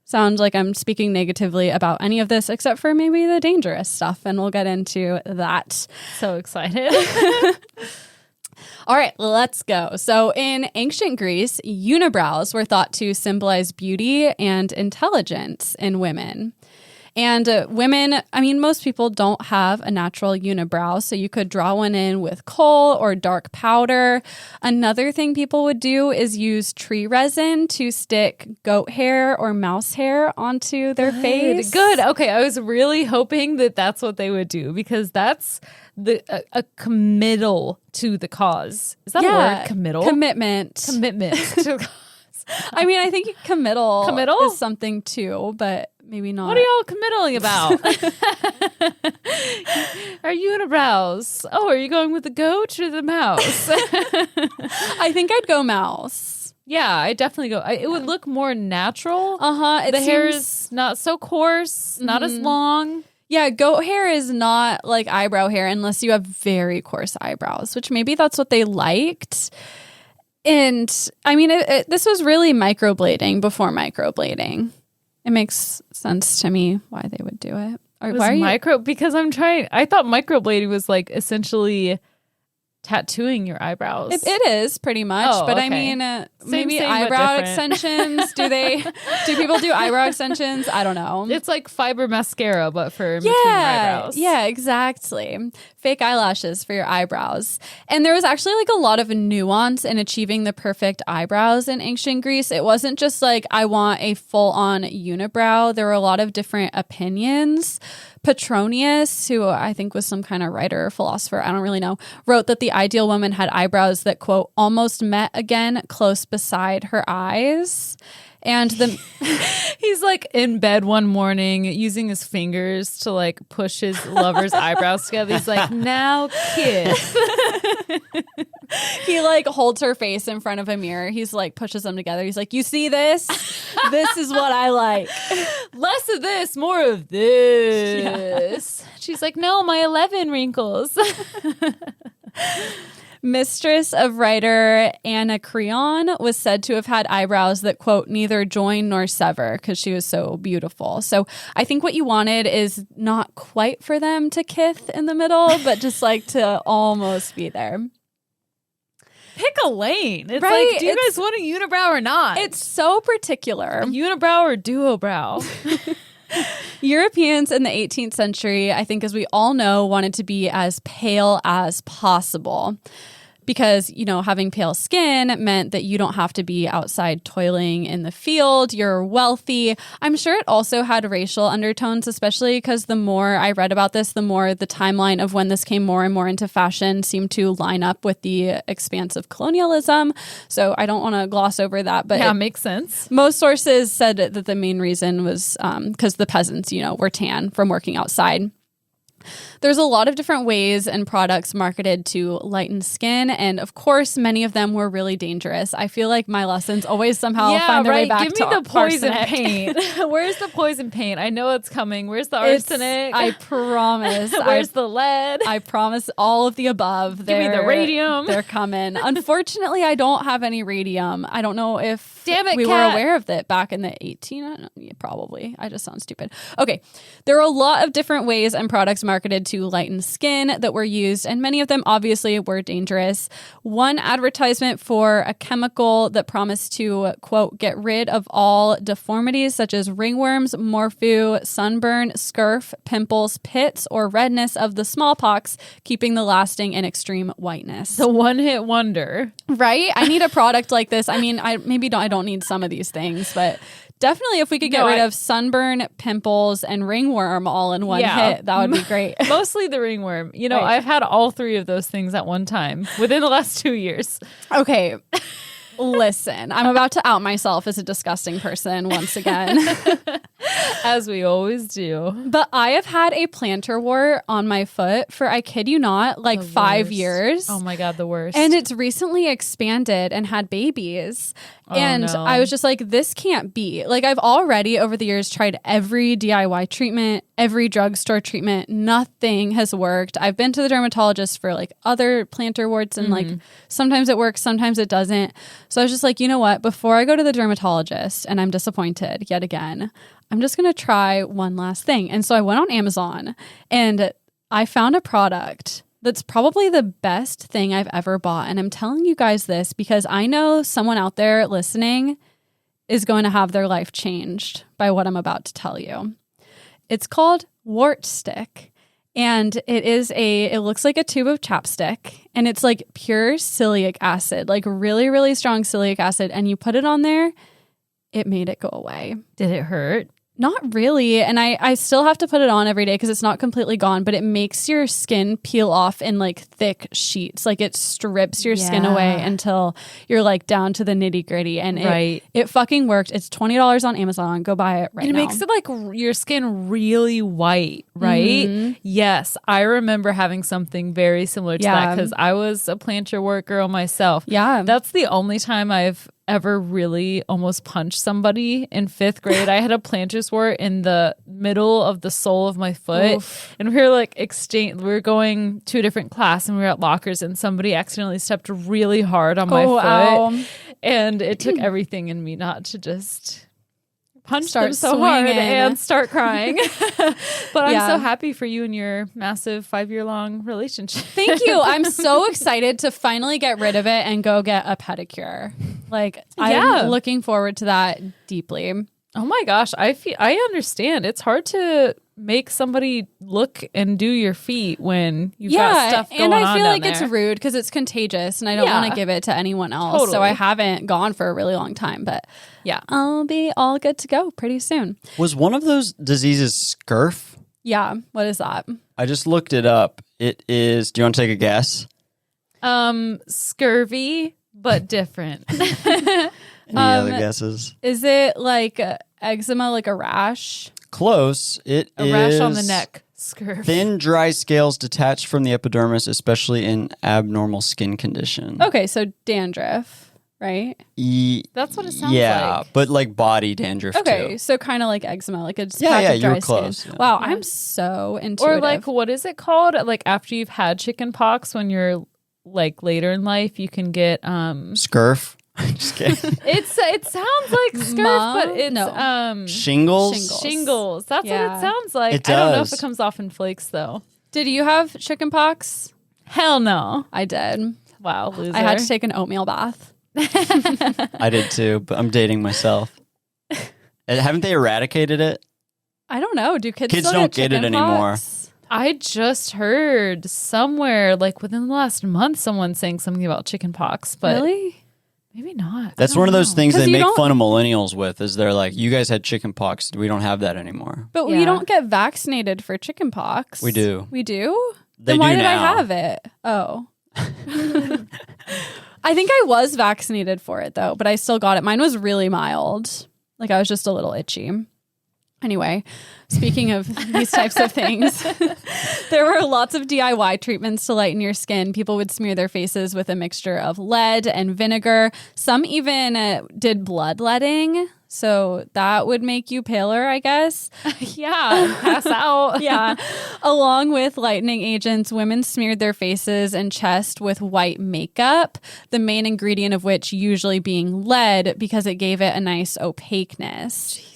sound like I'm speaking negatively about any of this, except for maybe the dangerous stuff. And we'll get into that. So excited. All right, let's go. So in ancient Greece, unibrows were thought to symbolize beauty and intelligence in women. And women, most people don't have a natural unibrow, so you could draw one in with kohl or dark powder. Another thing people would do is use tree resin to stick goat hair or mouse hair onto their face. Good. Okay, I was really hoping that that's what they would do because that's a committal to the cause. Is that a word? Committal? Commitment. Commitment to the cause. I think committal is something too, but maybe not. What are y'all committling about? Are you unibrows? Oh, are you going with the goat or the mouse? I think I'd go mouse. Yeah, I definitely go. It would look more natural. The hair is not so coarse, not as long. Yeah, goat hair is not like eyebrow hair unless you have very coarse eyebrows, which maybe that's what they liked. And I mean, this was really microblading before microblading. It makes sense to me why they would do it. Or why are you? Because I thought microblading was like essentially tattooing your eyebrows. It is pretty much, but okay. I mean, maybe eyebrow extensions. Do people do eyebrow extensions? I don't know. It's like fiber mascara, but for between eyebrows. Yeah, exactly. Fake eyelashes for your eyebrows. And there was actually like a lot of nuance in achieving the perfect eyebrows in ancient Greece. It wasn't just like, I want a full-on unibrow. There were a lot of different opinions. Petronius, who I think was some kind of writer or philosopher, I don't really know, wrote that the ideal woman had eyebrows that, quote, almost met again close beside her eyes. And he's like in bed one morning using his fingers to like push his lover's eyebrows together. He's like, now kiss. He like holds her face in front of a mirror. He's like pushes them together. He's like, you see this? This is what I like. Less of this, more of this. Yeah. She's like, no, my 11 wrinkles. Mistress of writer Anacreon was said to have had eyebrows that, quote, neither join nor sever because she was so beautiful. So I think what you wanted is not quite for them to kith in the middle, but just like to almost be there. Pick a lane. It's right? Like, do you guys want a unibrow or not? It's so particular. Unibrow or duobrow? Europeans in the 18th century, I think, as we all know, wanted to be as pale as possible. Because, you know, having pale skin meant that you don't have to be outside toiling in the field. You're wealthy. I'm sure it also had racial undertones, especially because the more I read about this, the more the timeline of when this came more and more into fashion seemed to line up with the expanse of colonialism. So I don't want to gloss over that. But yeah, it makes sense. Most sources said that the main reason was because the peasants, you know, were tan from working outside. There's a lot of different ways and products marketed to lighten skin, and of course, many of them were really dangerous. I feel like my lessons always somehow find their way back to Give me the poison arsenic. paint. Where's the poison paint? I know it's coming. Where's the arsenic? I promise. Where's the lead? I promise all of the above. Give me the radium. They're coming. Unfortunately, I don't have any radium. I don't know if we were aware of it back in the probably. I just sound stupid. Okay. There are a lot of different ways and products marketed to lighten skin that were used, and many of them obviously were dangerous. One advertisement for a chemical that promised to, quote, get rid of all deformities such as ringworms, morpho, sunburn, scurf, pimples, pits, or redness of the smallpox, keeping the lasting and extreme whiteness. The one-hit wonder. Right? I need a product like this. I mean, I don't need some of these things, but definitely if we could get rid of sunburn, pimples, and ringworm all in one hit, that would be great. Mostly the ringworm. You know, right. I've had all three of those things at one time within the last 2 years. Okay. Listen, I'm about to out myself as a disgusting person once again. As we always do. But I have had a plantar wart on my foot for, I kid you not, like 5 years. Oh my God, the worst. And it's recently expanded and had babies. I was just like, this can't be. Like, I've already over the years tried every DIY treatment, every drugstore treatment. Nothing has worked. I've been to the dermatologist for like other plantar warts and like sometimes it works, sometimes it doesn't. So I was just like, you know what? Before I go to the dermatologist and I'm disappointed yet again, I'm just going to try one last thing. And so I went on Amazon and I found a product that's probably the best thing I've ever bought. And I'm telling you guys this because I know someone out there listening is going to have their life changed by what I'm about to tell you. It's called Wart Stick. And it looks like a tube of chapstick, and it's like pure celiac acid, like really, really strong celiac acid. And you put it on there, it made it go away. Did it hurt? Not really. And I still have to put it on every day because it's not completely gone, but it makes your skin peel off in like thick sheets. Like it strips your skin away until you're like down to the nitty gritty. And it fucking worked. It's $20 on Amazon. Go buy it right now. It makes it like your skin really white, right? Mm-hmm. Yes. I remember having something very similar to that because I was a plantar wart girl myself. Yeah. That's the only time I've ever really almost punched somebody in 5th grade. I had a plantar wart in the middle of the sole of my foot. Oof. And we were like we were going to a different class and we were at lockers and somebody accidentally stepped really hard on my foot. Ow. And it took everything in me not to just punch them so hard and start crying. But I'm so happy for you and your massive 5-year-long relationship. Thank you. I'm so excited to finally get rid of it and go get a pedicure. Like, I'm looking forward to that deeply. Oh my gosh, I understand. It's hard to make somebody look and do your feet when you've got stuff going on. And I feel like it's rude because it's contagious and I don't want to give it to anyone else. Totally. So I haven't gone for a really long time, but I'll be all good to go pretty soon. Was one of those diseases scurf? Yeah. What is that? I just looked it up. It is, do you want to take a guess? Scurvy, but different. Any other guesses? Is it like eczema, like a rash? Close. It is a rash on the neck. Scurf. Thin, dry scales detached from the epidermis, especially in abnormal skin condition. Okay, so dandruff, right? That's what it sounds like. Yeah, but like body dandruff too. Okay, so kind of like eczema, like a patch of dry you were skin. close. Yeah. Wow, I'm so intuitive. Or like, what is it called? Like after you've had chicken pox, when you're like later in life, you can get scurf. Just kidding. It sounds like scurf, but it's shingles. Shingles. That's what it sounds like. It does. I don't know if it comes off in flakes though. Did you have chicken pox? Hell no. I did. Wow, loser. I had to take an oatmeal bath. I did too, but I'm dating myself. Haven't they eradicated it? I don't know. Do kids still don't get it anymore? I just heard somewhere, like within the last month, someone saying something about chicken pox, but really? Maybe not. That's one of those things they make fun of millennials with, is they're like, you guys had chicken pox. We don't have that anymore. But we don't get vaccinated for chicken pox. We do. We do? Then why did I have it? Oh. I think I was vaccinated for it though, but I still got it. Mine was really mild. Like I was just a little itchy. Anyway, speaking of these types of things, there were lots of DIY treatments to lighten your skin. People would smear their faces with a mixture of lead and vinegar. Some even did bloodletting. So that would make you paler, I guess. Pass out. Along with lightening agents, women smeared their faces and chest with white makeup, the main ingredient of which usually being lead because it gave it a nice opaqueness.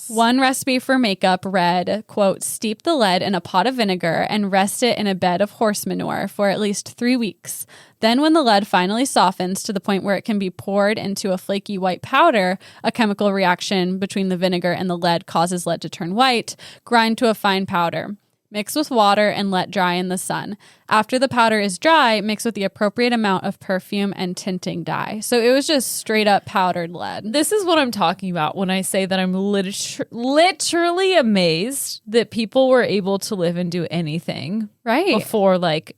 One recipe for makeup read, quote, steep the lead in a pot of vinegar and rest it in a bed of horse manure for at least 3 weeks. Then when the lead finally softens to the point where it can be poured into a flaky white powder, a chemical reaction between the vinegar and the lead causes lead to turn white, grind to a fine powder. Mix with water and let dry in the sun. After the powder is dry, mix with the appropriate amount of perfume and tinting dye. So it was just straight up powdered lead. This is what I'm talking about when I say that I'm literally amazed that people were able to live and do anything before like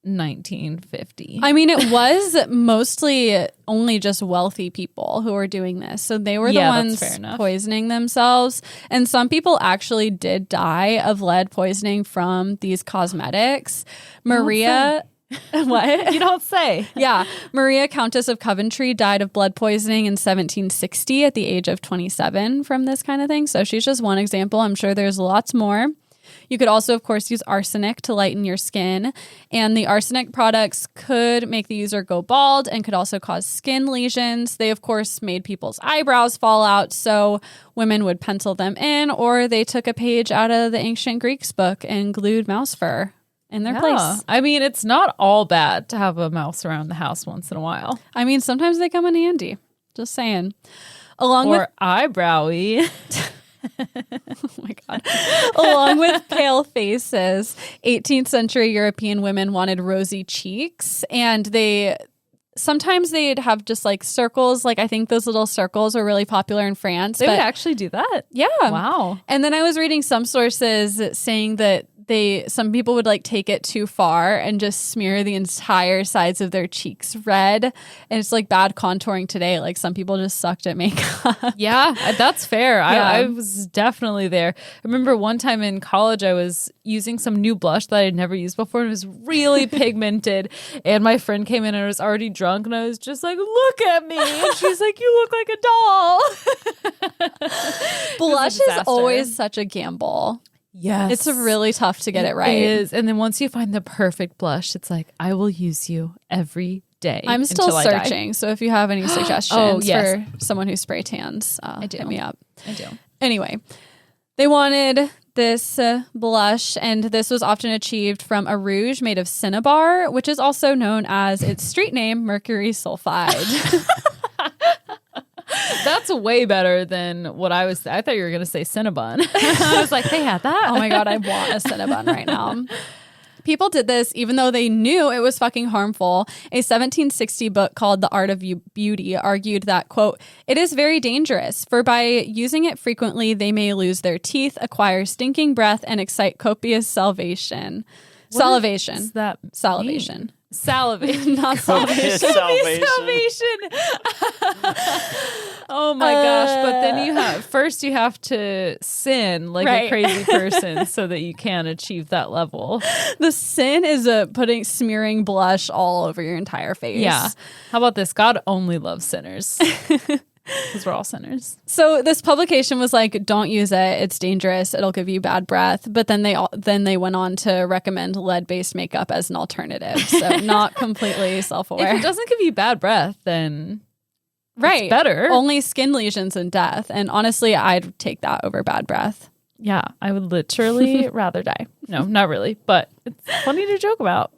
1950. I mean, it was mostly only just wealthy people who were doing this. So they were the ones poisoning themselves. And some people actually did die of lead poisoning from these cosmetics. Maria... What? You don't say. Yeah. Maria, Countess of Coventry, died of blood poisoning in 1760 at the age of 27 from this kind of thing. So she's just one example. I'm sure there's lots more. You could also, of course, use arsenic to lighten your skin. And the arsenic products could make the user go bald and could also cause skin lesions. They, of course, made people's eyebrows fall out, so women would pencil them in, or they took a page out of the ancient Greeks book and glued mouse fur in their place. I mean, it's not all bad to have a mouse around the house once in a while. I mean, sometimes they come in handy. Just saying. Or eyebrowy. Oh my God. Along with pale faces, 18th century European women wanted rosy cheeks, and sometimes they'd have just like circles. Like I think those little circles were really popular in France. They would actually do that? Yeah. Wow. And then I was reading some sources saying that some people would like take it too far and just smear the entire sides of their cheeks red. And it's like bad contouring today. Like some people just sucked at makeup. Yeah, that's fair. Yeah. I was definitely there. I remember one time in college, I was using some new blush that I had never used before, and it was really pigmented. And my friend came in and I was already drunk, and I was just like, "Look at me!" And she's like, "You look like a doll." Blush is always such a gamble. Yes. It's really tough to get it right. It is. And then once you find the perfect blush, it's like, I will use you every day. I'm still until I die. searching. So if you have any suggestions yes. for someone who spray tans, hit me up. I do. Anyway, they wanted this blush, and this was often achieved from a rouge made of cinnabar, which is also known as its street name, mercury sulfide. That's way better than what I thought you were going to say Cinnabon. I was like, they had that. Oh my God, I want a Cinnabon right now. People did this even though they knew it was fucking harmful. A 1760 book called The Art of Beauty argued that, quote, "It is very dangerous, for by using it frequently, they may lose their teeth, acquire stinking breath, and excite copious salivation. Is that Salivation. mean? Salivation. Not salivation. Salvation. Oh my gosh. But then you have to sin like Right. a crazy person so that you can achieve that level. The sin is smearing blush all over your entire face. Yeah. How about this? God only loves sinners. Because we're all sinners. So this publication was like, don't use it. It's dangerous. It'll give you bad breath. But then they went on to recommend lead-based makeup as an alternative. So not completely self-aware. If it doesn't give you bad breath, then right. it's better. Only skin lesions and death. And honestly, I'd take that over bad breath. Yeah, I would literally rather die. No, not really, but it's funny to joke about.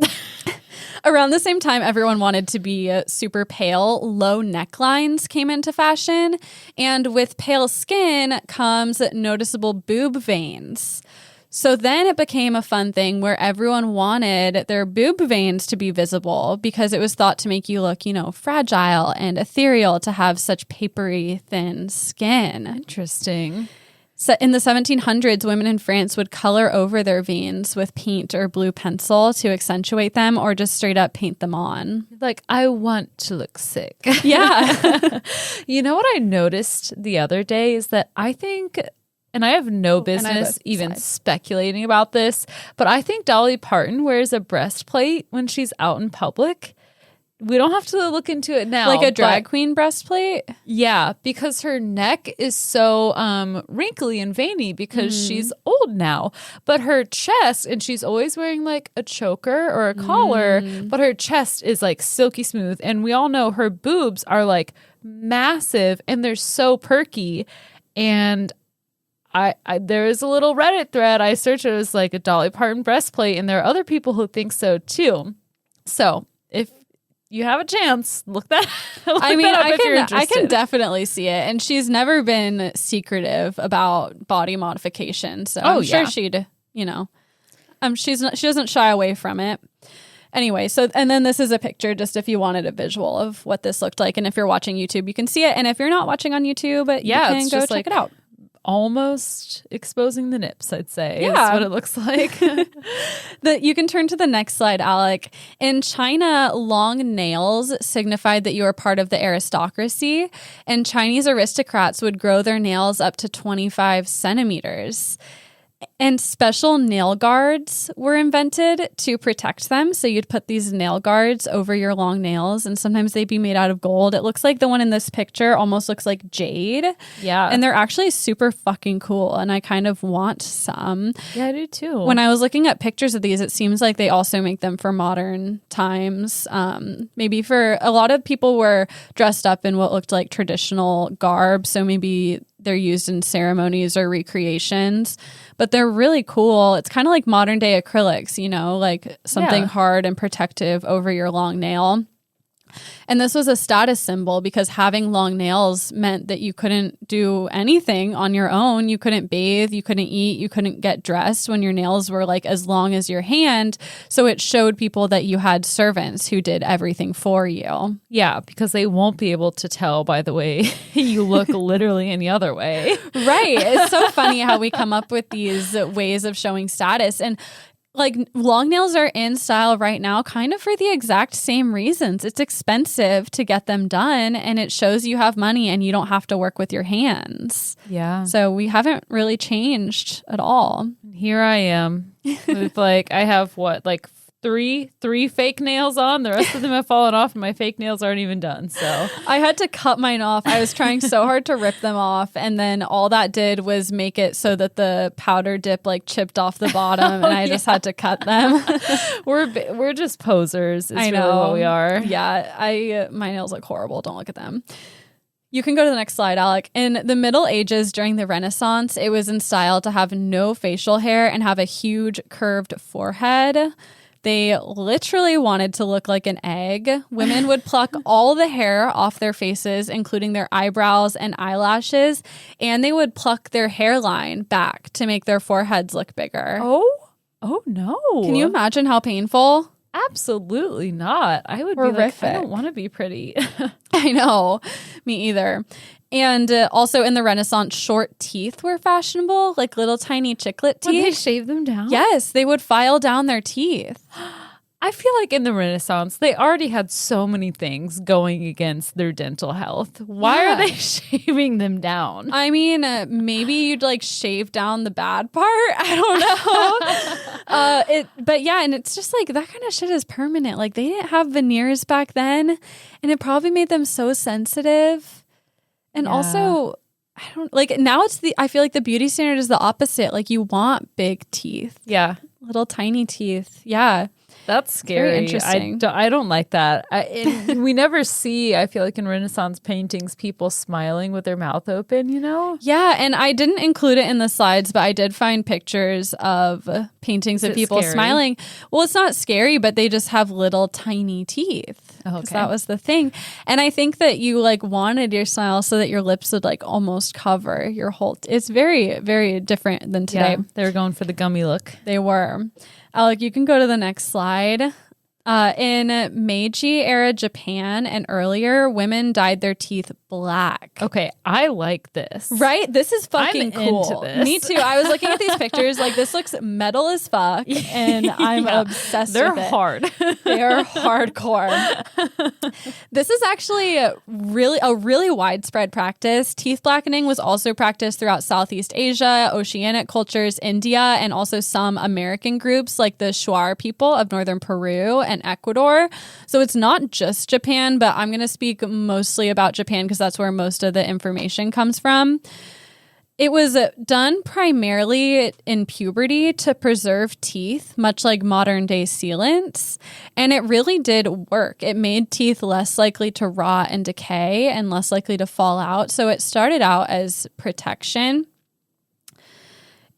Around the same time, everyone wanted to be super pale. Low necklines came into fashion. And with pale skin comes noticeable boob veins. So then it became a fun thing where everyone wanted their boob veins to be visible because it was thought to make you look, fragile and ethereal to have such papery, thin skin. Interesting. So in the 1700s, women in France would color over their veins with paint or blue pencil to accentuate them, or just straight up paint them on. Like, I want to look sick. Yeah. You know what I noticed the other day is that I think, and I have no business even speculating about this, but I think Dolly Parton wears a breastplate when she's out in public. We don't have to look into it now. Like a drag queen breastplate? Yeah, because her neck is so wrinkly and veiny because she's old now. But her chest, and she's always wearing like a choker or a collar, but her chest is like silky smooth. And we all know her boobs are like massive and they're so perky. And I there is a little Reddit thread I searched. It was like a Dolly Parton breastplate, and there are other people who think so too. So if you have a chance, look that up. I can definitely see it. And she's never been secretive about body modification. So I'm sure she'd, she doesn't shy away from it. Anyway, and then this is a picture just if you wanted a visual of what this looked like. And if you're watching YouTube, you can see it. And if you're not watching on YouTube, you can go check it out. Almost exposing the nips, I'd say. Yeah. That's what it looks like. You can turn to the next slide, Alec. In China, long nails signified that you were part of the aristocracy, and Chinese aristocrats would grow their nails up to 25 centimeters. And special nail guards were invented to protect them. So you'd put these nail guards over your long nails, and sometimes they'd be made out of gold. It looks like the one in this picture almost looks like jade. Yeah. And they're actually super fucking cool, and I kind of want some. Yeah, I do too. When I was looking at pictures of these, it seems like they also make them for modern times. Maybe for a lot of people were dressed up in what looked like traditional garb. So maybe they're used in ceremonies or recreations, but they're really cool. It's kind of like modern day acrylics, like something hard and protective over your long nail. And this was a status symbol because having long nails meant that you couldn't do anything on your own. You couldn't bathe, you couldn't eat, you couldn't get dressed when your nails were like as long as your hand. So it showed people that you had servants who did everything for you. Yeah, because they won't be able to tell by the way you look literally any other way. Right. It's so funny how we come up with these ways of showing status. And like long nails are in style right now kind of for the exact same reasons. It's expensive to get them done and it shows you have money and you don't have to work with your hands. Yeah. So we haven't really changed at all. Here I am with like, I have what, like three fake nails on. The rest of them have fallen off and my fake nails aren't even done. So I had to cut mine off. I was trying so hard to rip them off. And then all that did was make it so that the powder dip like chipped off the bottom and I just had to cut them. we're just posers. I know really what we are. Yeah. My nails look horrible. Don't look at them. You can go to the next slide, Alec. In the Middle Ages during the Renaissance, it was in style to have no facial hair and have a huge curved forehead. They literally wanted to look like an egg. Women would pluck all the hair off their faces, including their eyebrows and eyelashes, and they would pluck their hairline back to make their foreheads look bigger. Oh no. Can you imagine how painful? Absolutely not. I would Horrific. be like, I don't want to be pretty. I know. Me either. And also in the Renaissance, short teeth were fashionable, like little tiny chiclet teeth. Would they shave them down? Yes, they would file down their teeth. I feel like in the Renaissance, they already had so many things going against their dental health. Why are they shaving them down? I mean, maybe you'd like shave down the bad part. I don't know. But yeah, and it's just like that kind of shit is permanent. Like they didn't have veneers back then, and it probably made them so sensitive. And also, I don't like now I feel like the beauty standard is the opposite. Like you want big teeth. Yeah. Little tiny teeth. Yeah. That's scary. Very interesting. I don't like that. We never see, I feel like in Renaissance paintings, people smiling with their mouth open, you know? Yeah, and I didn't include it in the slides, but I did find pictures of paintings of people smiling. Well, it's not scary, but they just have little tiny teeth. Oh, okay. That was the thing. And I think that you like wanted your smile so that your lips would like almost cover your whole it's very, very different than today. Yeah, they were going for the gummy look. They were. Alec, you can go to the next slide. In Meiji era Japan and earlier, women dyed their teeth black. Okay, I like this. Right? This is fucking I'm cool. into this. Me too. I was looking at these pictures like this looks metal as fuck and I'm obsessed with it. They're hard. They are hardcore. This is actually a really widespread practice. Teeth blackening was also practiced throughout Southeast Asia, Oceanic cultures, India, and also some American groups like the Shuar people of northern Peru and Ecuador. So it's not just Japan, but I'm going to speak mostly about Japan because that's where most of the information comes from. It was done primarily in puberty to preserve teeth, much like modern day sealants. And it really did work. It made teeth less likely to rot and decay and less likely to fall out. So it started out as protection.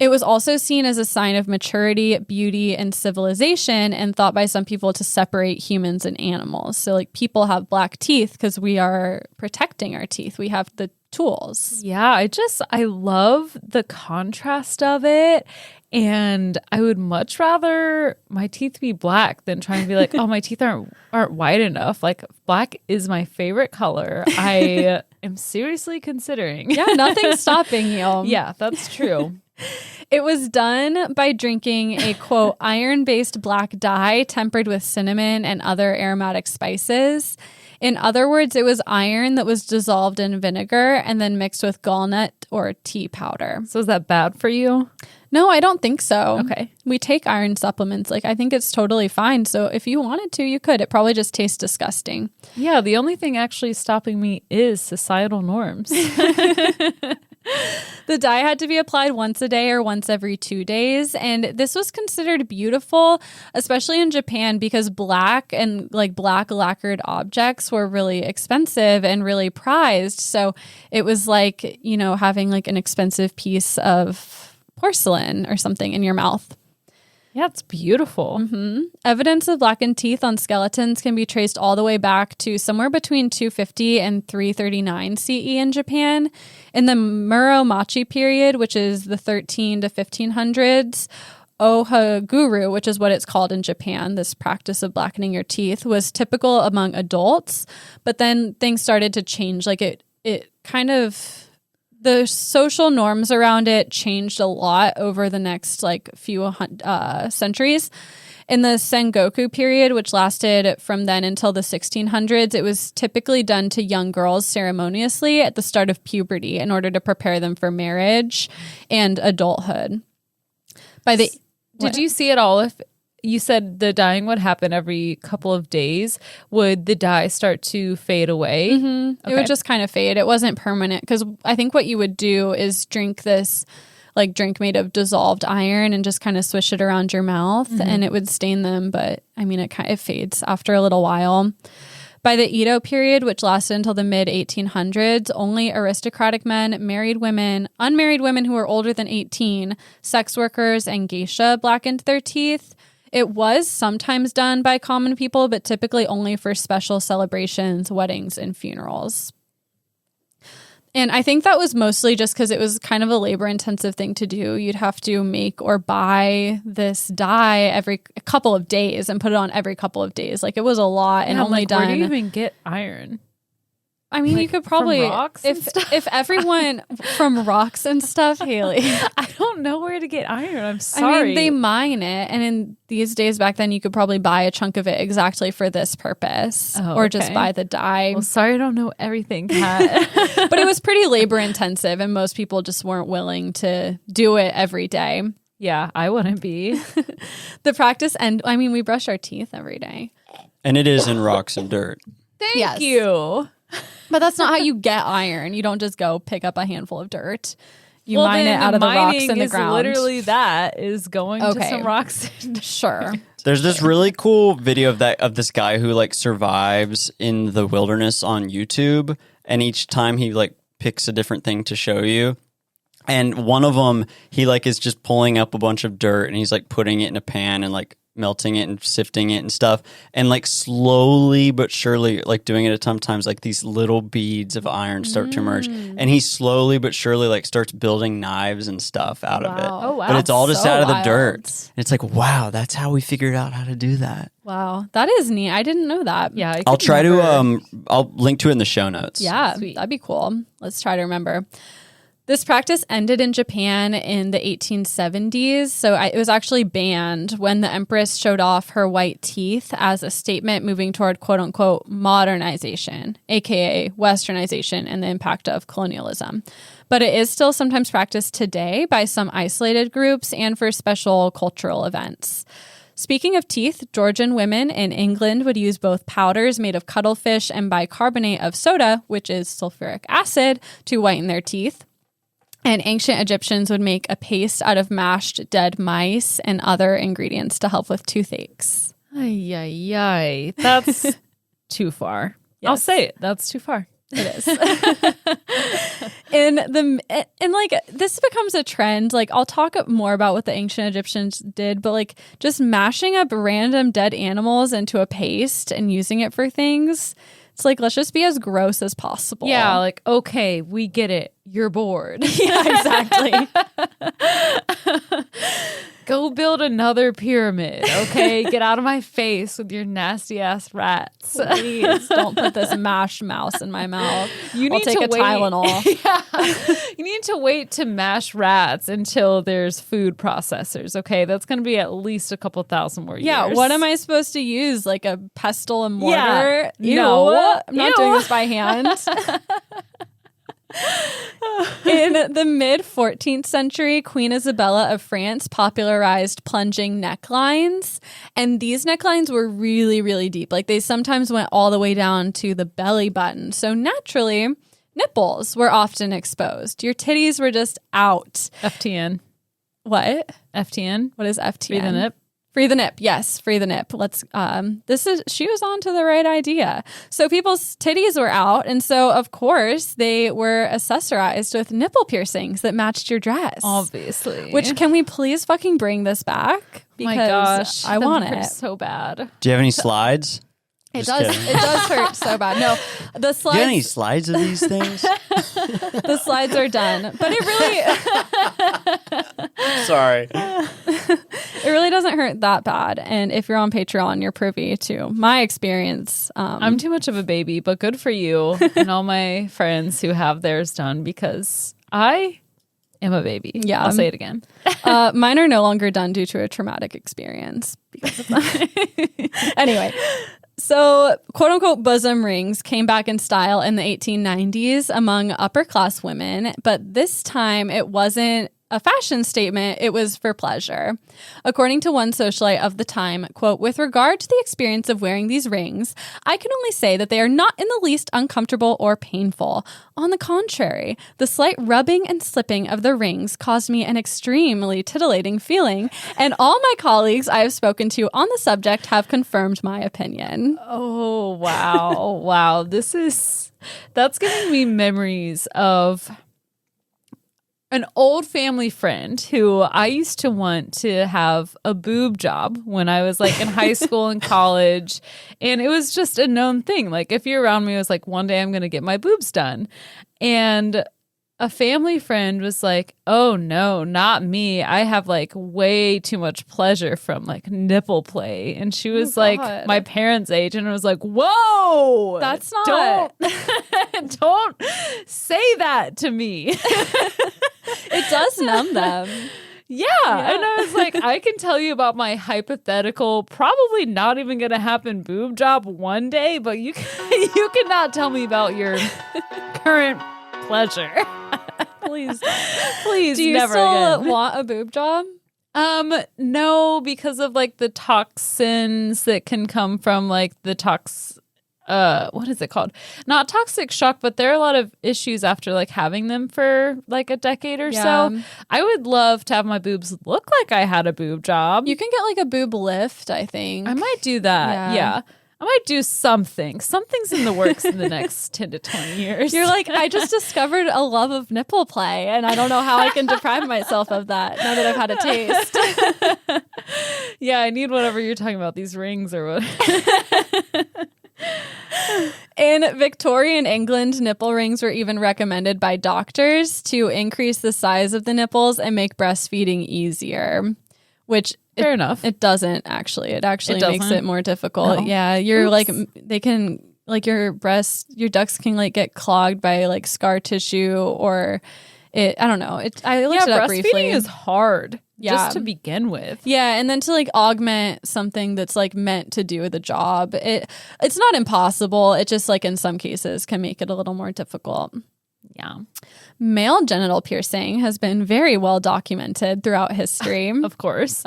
It was also seen as a sign of maturity, beauty, and civilization, and thought by some people to separate humans and animals. So like people have black teeth because we are protecting our teeth. We have the tools. Yeah, I love the contrast of it. And I would much rather my teeth be black than try and be like, oh, my teeth aren't white enough. Like black is my favorite color. I am seriously considering. Yeah, nothing's stopping you. Yeah, that's true. It was done by drinking a, quote, iron-based black dye tempered with cinnamon and other aromatic spices. In other words, it was iron that was dissolved in vinegar and then mixed with gallnut or tea powder. So is that bad for you? No, I don't think so. Okay. We take iron supplements. Like, I think it's totally fine. So if you wanted to, you could. It probably just tastes disgusting. Yeah, the only thing actually stopping me is societal norms. The dye had to be applied once a day or once every 2 days. And this was considered beautiful, especially in Japan, because black and like black lacquered objects were really expensive and really prized. So it was like, you know, having like an expensive piece of porcelain or something in your mouth. Yeah, it's beautiful. Evidence of blackened teeth on skeletons can be traced all the way back to somewhere between 250 and 339 CE in Japan. In the Muromachi period, which is the 13 to 1500s, ohaguru, which is what it's called in Japan, this practice of blackening your teeth, was typical among adults. But then things started to change. Like it kind of... The social norms around it changed a lot over the next few centuries. In the Sengoku period, which lasted from then until the 1600s, it was typically done to young girls ceremoniously at the start of puberty in order to prepare them for marriage and adulthood. Did you see it all? If you said the dyeing would happen every couple of days, would the dye start to fade away? Okay. It would just kind of fade. It wasn't permanent because I think what you would do is drink this drink made of dissolved iron and just kind of swish it around your mouth and it would stain them. But I mean, it fades after a little while. By the Edo period, which lasted until the mid-1800s, only aristocratic men, married women, unmarried women who were older than 18, sex workers, and geisha blackened their teeth. It was sometimes done by common people, but typically only for special celebrations, weddings, and funerals. And I think that was mostly just because it was kind of a labor-intensive thing to do. You'd have to make or buy this dye every couple of days and put it on every couple of days. It was a lot and only done. Where do you even get iron? I mean, you could probably, from rocks if everyone from rocks and stuff, Haley. I don't know where to get iron. I'm sorry. I mean, they mine it. And in these days back then, you could probably buy a chunk of it exactly for this purpose or just buy the dye. Well, sorry, I don't know everything, Kat. But it was pretty labor intensive and most people just weren't willing to do it every day. Yeah, I wouldn't be. The practice, and I mean, we brush our teeth every day. And it is in rocks and dirt. Thank you. But that's not how you get iron. You don't just go pick up a handful of dirt. You mine it out of the rocks in the ground. Literally that is going to some rocks. Sure. There's this really cool video of this guy who survives in the wilderness on YouTube, and each time he picks a different thing to show you. And one of them, he is just pulling up a bunch of dirt and he's putting it in a pan and melting it and sifting it and stuff, and slowly but surely doing it sometimes these little beads of iron start to emerge, and he slowly but surely starts building knives and stuff out of it. Oh wow. But it's all just out of the wild. dirt. And it's wow, that's how we figured out how to do that. Wow, that is neat. I didn't know that. Yeah, I'll try to I'll link to it in the show notes. Yeah, Sweet. That'd be cool. Let's try to remember. This practice ended in Japan in the 1870s, so it was actually banned when the empress showed off her white teeth as a statement moving toward quote-unquote modernization, aka westernization, and the impact of colonialism. But it is still sometimes practiced today by some isolated groups and for special cultural events. Speaking of teeth, Georgian women in England would use both powders made of cuttlefish and bicarbonate of soda, which is sulfuric acid, to whiten their teeth. And ancient Egyptians would make a paste out of mashed dead mice and other ingredients to help with toothaches. Ay, ay, ay. That's too far. Yes. I'll say it. That's too far. It is. This becomes a trend. I'll talk more about what the ancient Egyptians did, but just mashing up random dead animals into a paste and using it for things. It's let's just be as gross as possible. Yeah, okay, we get it. You're bored. Yeah, exactly. Go build another pyramid, okay? Get out of my face with your nasty ass rats. Please don't put this mashed mouse in my mouth. I'll take a Tylenol. Yeah. You need to wait to mash rats until there's food processors, okay? That's going to be at least a couple thousand more years. Yeah, what am I supposed to use? A pestle and mortar? Yeah. No, I'm not doing this by hand. In the mid-14th century, Queen Isabella of France popularized plunging necklines. And these necklines were really, really deep. They sometimes went all the way down to the belly button. So naturally, nipples were often exposed. Your titties were just out. FTN. What? FTN. What is FTN? Breathe in it. Free the nip. Yes, free the nip. She was on to the right idea. So people's titties were out. And so, of course, they were accessorized with nipple piercings that matched your dress. Obviously. Which, can we please fucking bring this back? Because my gosh, I want it so bad. Do you have any slides? It does hurt so bad. No, the slides. Do you have any slides of these things? The slides are done, but it really. Sorry. It really doesn't hurt that bad. And if you're on Patreon, you're privy to my experience. I'm too much of a baby, but good for you and all my friends who have theirs done, because I am a baby. Yeah, I'll say it again. Mine are no longer done due to a traumatic experience because of that. Anyway. So, quote unquote, bosom rings came back in style in the 1890s among upper class women, but this time it wasn't a fashion statement, it was for pleasure. According to one socialite of the time, quote, with regard to the experience of wearing these rings, I can only say that they are not in the least uncomfortable or painful. On the contrary, the slight rubbing and slipping of the rings caused me an extremely titillating feeling, and all my colleagues I have spoken to on the subject have confirmed my opinion. Oh, wow. Wow. That's giving me memories of an old family friend who I used to want to have a boob job when I was like in high school and college. And it was just a known thing. Like if you're around me, it was like, one day I'm going to get my boobs done. And a family friend was like, oh no, not me. I have like way too much pleasure from like nipple play. And she was like my parents' age. And I was like, whoa, that's not. Don't say that to me. It does numb them. Yeah. And I was like, I can tell you about my hypothetical, probably not even going to happen boob job one day, but you cannot tell me about your current pleasure. Please, do you never still again. want a boob job? No, because of like the toxins that can come from like the what is it called? Not toxic shock, but there are a lot of issues after like having them for like a decade or so. I would love to have my boobs look like I had a boob job. You can get like a boob lift, I think. I might do that. Yeah. I might do something. Something's in the works in the next 10 to 20 years. You're like, I just discovered a love of nipple play, and I don't know how I can deprive myself of that now that I've had a taste. Yeah, I need whatever you're talking about, these rings or what. In Victorian England, nipple rings were even recommended by doctors to increase the size of the nipples and make breastfeeding easier, which fair enough. It doesn't actually. It actually makes it more difficult. No. Yeah, you're like, they can, like your ducts can like get clogged by like scar tissue or I don't know. I looked it up briefly. Breastfeeding is hard. Just to begin with. Yeah, and then to like augment something that's like meant to do the job. It's not impossible. It just like in some cases can make it a little more difficult. Yeah. Male genital piercing has been very well documented throughout history. Of course.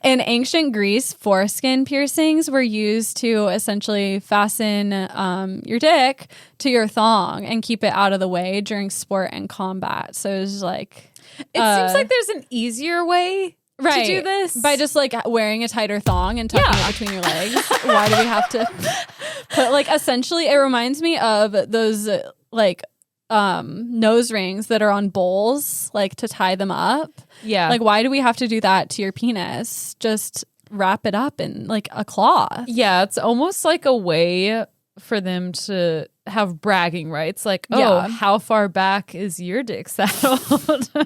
In ancient Greece, foreskin piercings were used to essentially fasten your dick to your thong and keep it out of the way during sport and combat. So it was like... It seems like there's an easier way to do this. By just like wearing a tighter thong and tucking it between your legs. Why do we have to put like, essentially it reminds me of those like nose rings that are on bowls, like to tie them up. Yeah. Like why do we have to do that to your penis? Just wrap it up in like a cloth. Yeah, it's almost like a way for them to have bragging rights. Like, how far back is your dick saddled? I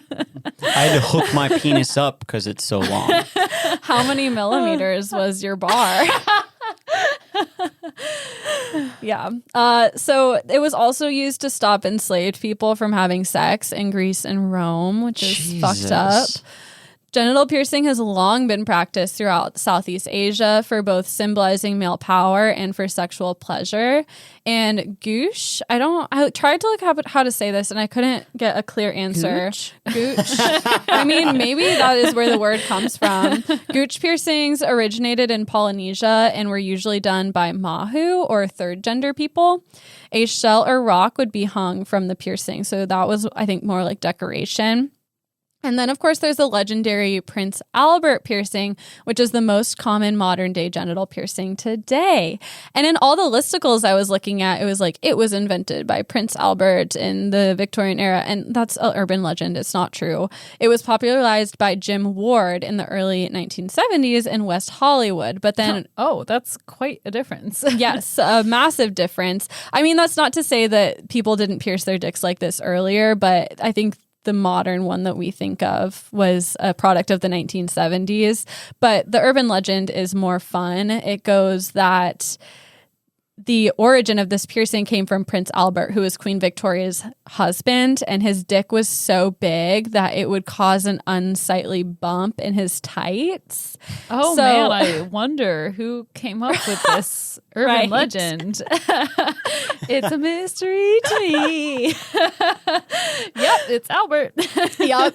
had to hook my penis up because it's so long. How many millimeters was your bar? Yeah. So it was also used to stop enslaved people from having sex in Greece and Rome, which is fucked up. Genital piercing has long been practiced throughout Southeast Asia for both symbolizing male power and for sexual pleasure. And gooch, I tried to look up how to say this and I couldn't get a clear answer. Gooch. I mean, maybe that is where the word comes from. Gooch piercings originated in Polynesia and were usually done by mahu or third gender people. A shell or rock would be hung from the piercing. So that was, I think, more like decoration. And then, of course, there's the legendary Prince Albert piercing, which is the most common modern day genital piercing today. And in all the listicles I was looking at, it was like, it was invented by Prince Albert in the Victorian era. And that's an urban legend. It's not true. It was popularized by Jim Ward in the early 1970s in West Hollywood. But then... Oh, that's quite a difference. Yes, a massive difference. I mean, that's not to say that people didn't pierce their dicks like this earlier, but I think the modern one that we think of was a product of the 1970s. But the urban legend is more fun. It goes that the origin of this piercing came from Prince Albert, who was Queen Victoria's husband, and his dick was so big that it would cause an unsightly bump in his tights. Oh, man, I wonder who came up with this urban legend. It's a mystery to me. Yep, it's Albert. Yep.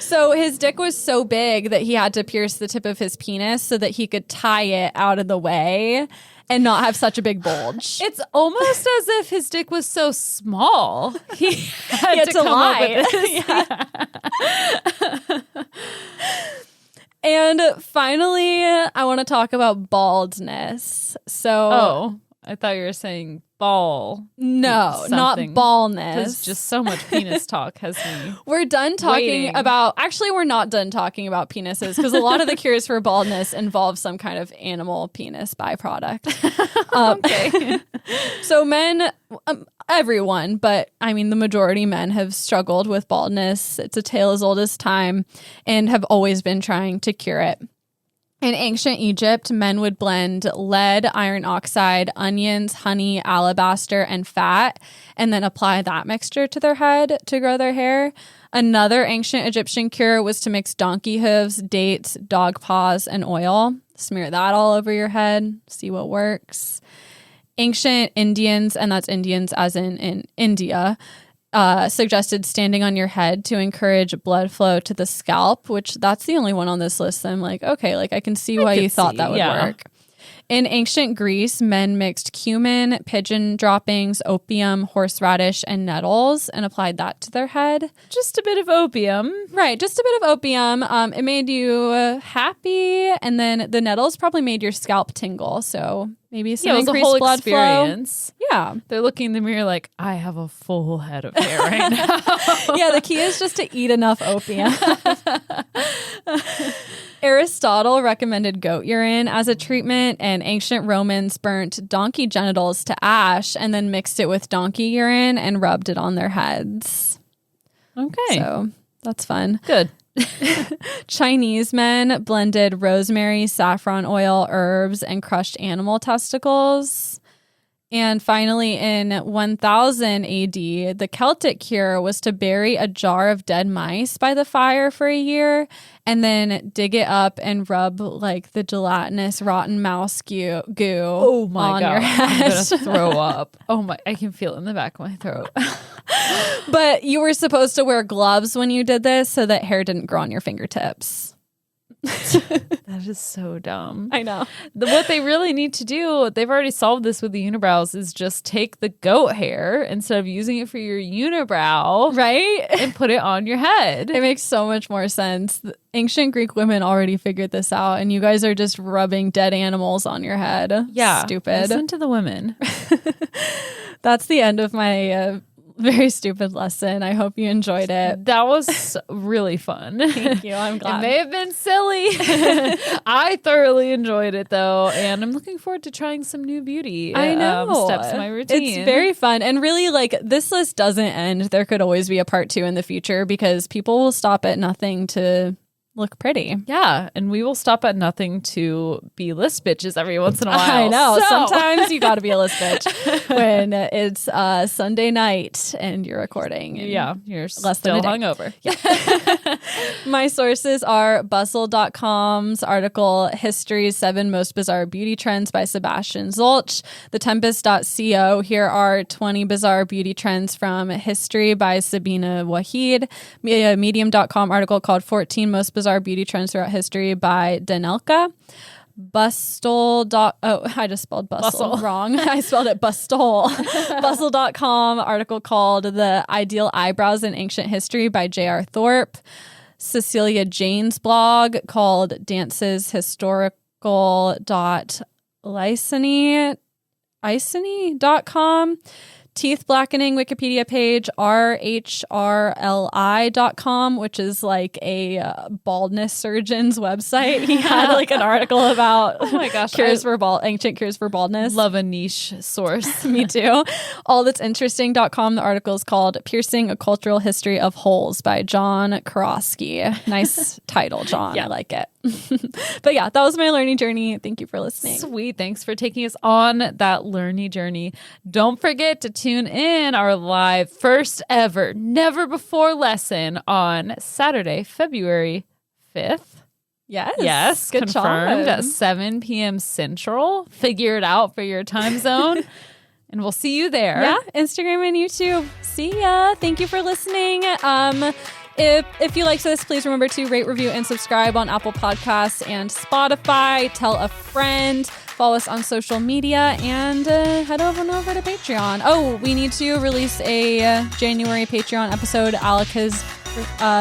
So his dick was so big that he had to pierce the tip of his penis so that he could tie it out of the way and not have such a big bulge. It's almost as if his dick was so small. He had to come lie. up with this. And finally, I want to talk about baldness. So, I thought you were saying ball. No, something. not baldness. There's just so much penis talk has me. We're done talking about, actually, we're not done talking about penises because a lot of the cures for baldness involve some kind of animal penis byproduct. Okay. So men, everyone, but I mean, the majority men have struggled with baldness. It's a tale as old as time and have always been trying to cure it. In ancient Egypt, men would blend lead, iron oxide, onions, honey, alabaster, and fat, and then apply that mixture to their head to grow their hair. Another ancient Egyptian cure was to mix donkey hooves, dates, dog paws, and oil. Smear that all over your head, see what works. Ancient Indians, and that's Indians as in India, suggested standing on your head to encourage blood flow to the scalp, which that's the only one on this list. I'm like, okay, like I can see why you thought that would work. In ancient Greece, men mixed cumin, pigeon droppings, opium, horseradish, and nettles and applied that to their head. Just a bit of opium. Right, just a bit of opium. It made you happy, and then the nettles probably made your scalp tingle, so maybe some increased whole blood experience. flow. Yeah. They're looking in the mirror like, I have a full head of hair right now. Yeah, the key is just to eat enough opium. Aristotle recommended goat urine as a treatment, and ancient Romans burnt donkey genitals to ash and then mixed it with donkey urine and rubbed it on their heads. Okay. So that's fun. Good. Chinese men blended rosemary, saffron oil, herbs, and crushed animal testicles. And finally, in 1000 AD, the Celtic cure was to bury a jar of dead mice by the fire for a year and then dig it up and rub like the gelatinous rotten mouse goo oh my on God. your head. I'm going to throw up. Oh my, I can feel it in the back of my throat. But you were supposed to wear gloves when you did this so that hair didn't grow on your fingertips. That is so dumb. I know. What they really need to do, they've already solved this with the unibrows, is just take the goat hair instead of using it for your unibrow, Right? and put it on your head. It makes so much more sense. The ancient Greek women already figured this out, and you guys are just rubbing dead animals on your head. Yeah. Stupid. Listen to the women. That's the end of my very stupid lesson. I hope you enjoyed it. That was really fun. Thank you. I'm glad. It may have been silly. I thoroughly enjoyed it though, and I'm looking forward to trying some new beauty I know. steps in my routine. It's very fun. And really, like, this list doesn't end. There could always be a part 2 in the future because people will stop at nothing to look pretty. Yeah, and we will stop at nothing to be list bitches every once in a while. I know. So. Sometimes you got to be a list bitch when it's Sunday night and you're recording. Yeah, you're less still than a day. hungover. Yeah. My sources are bustle.com's article History's 7 Most Bizarre Beauty Trends by Sebastian Zolch, thetempest.co. Here are 20 bizarre beauty trends from History by Sabina Wahid, medium.com article called 14 Most Bizarre Beauty Trends Throughout History by Danelka, Bustle. I just spelled bustle wrong. I spelled it bustle. Bustle.com article called The Ideal Eyebrows in Ancient History by J.R. Thorpe. Cecilia Jane's blog called danceshistorical.iceny.com. Teeth blackening Wikipedia page, rhrli.com, which is like a baldness surgeon's website. He had like an article about ancient cures for baldness. Love a niche source. Me too. Allthat'sinteresting.com. The article is called Piercing, A Cultural History of Holes by John Karosky. Nice title, John. Yeah. I like it. But yeah, that was my learning journey. Thank you for listening. Sweet. Thanks for taking us on that learning journey. Don't forget to tune in our live first ever, never before lesson on Saturday, February 5th. Yes. Good confirmed job. At 7 p.m. Central. Figure it out for your time zone. And we'll see you there. Yeah. Instagram and YouTube. See ya. Thank you for listening. If you liked this, please remember to rate, review, and subscribe on Apple Podcasts and Spotify. Tell a friend. Follow us on social media and head over to Patreon. Oh, we need to release a January Patreon episode. Alec has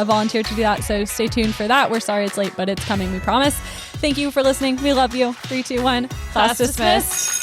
volunteered to do that, so stay tuned for that. We're sorry it's late, but it's coming, we promise. Thank you for listening. We love you. 3, 2, 1. Class dismissed.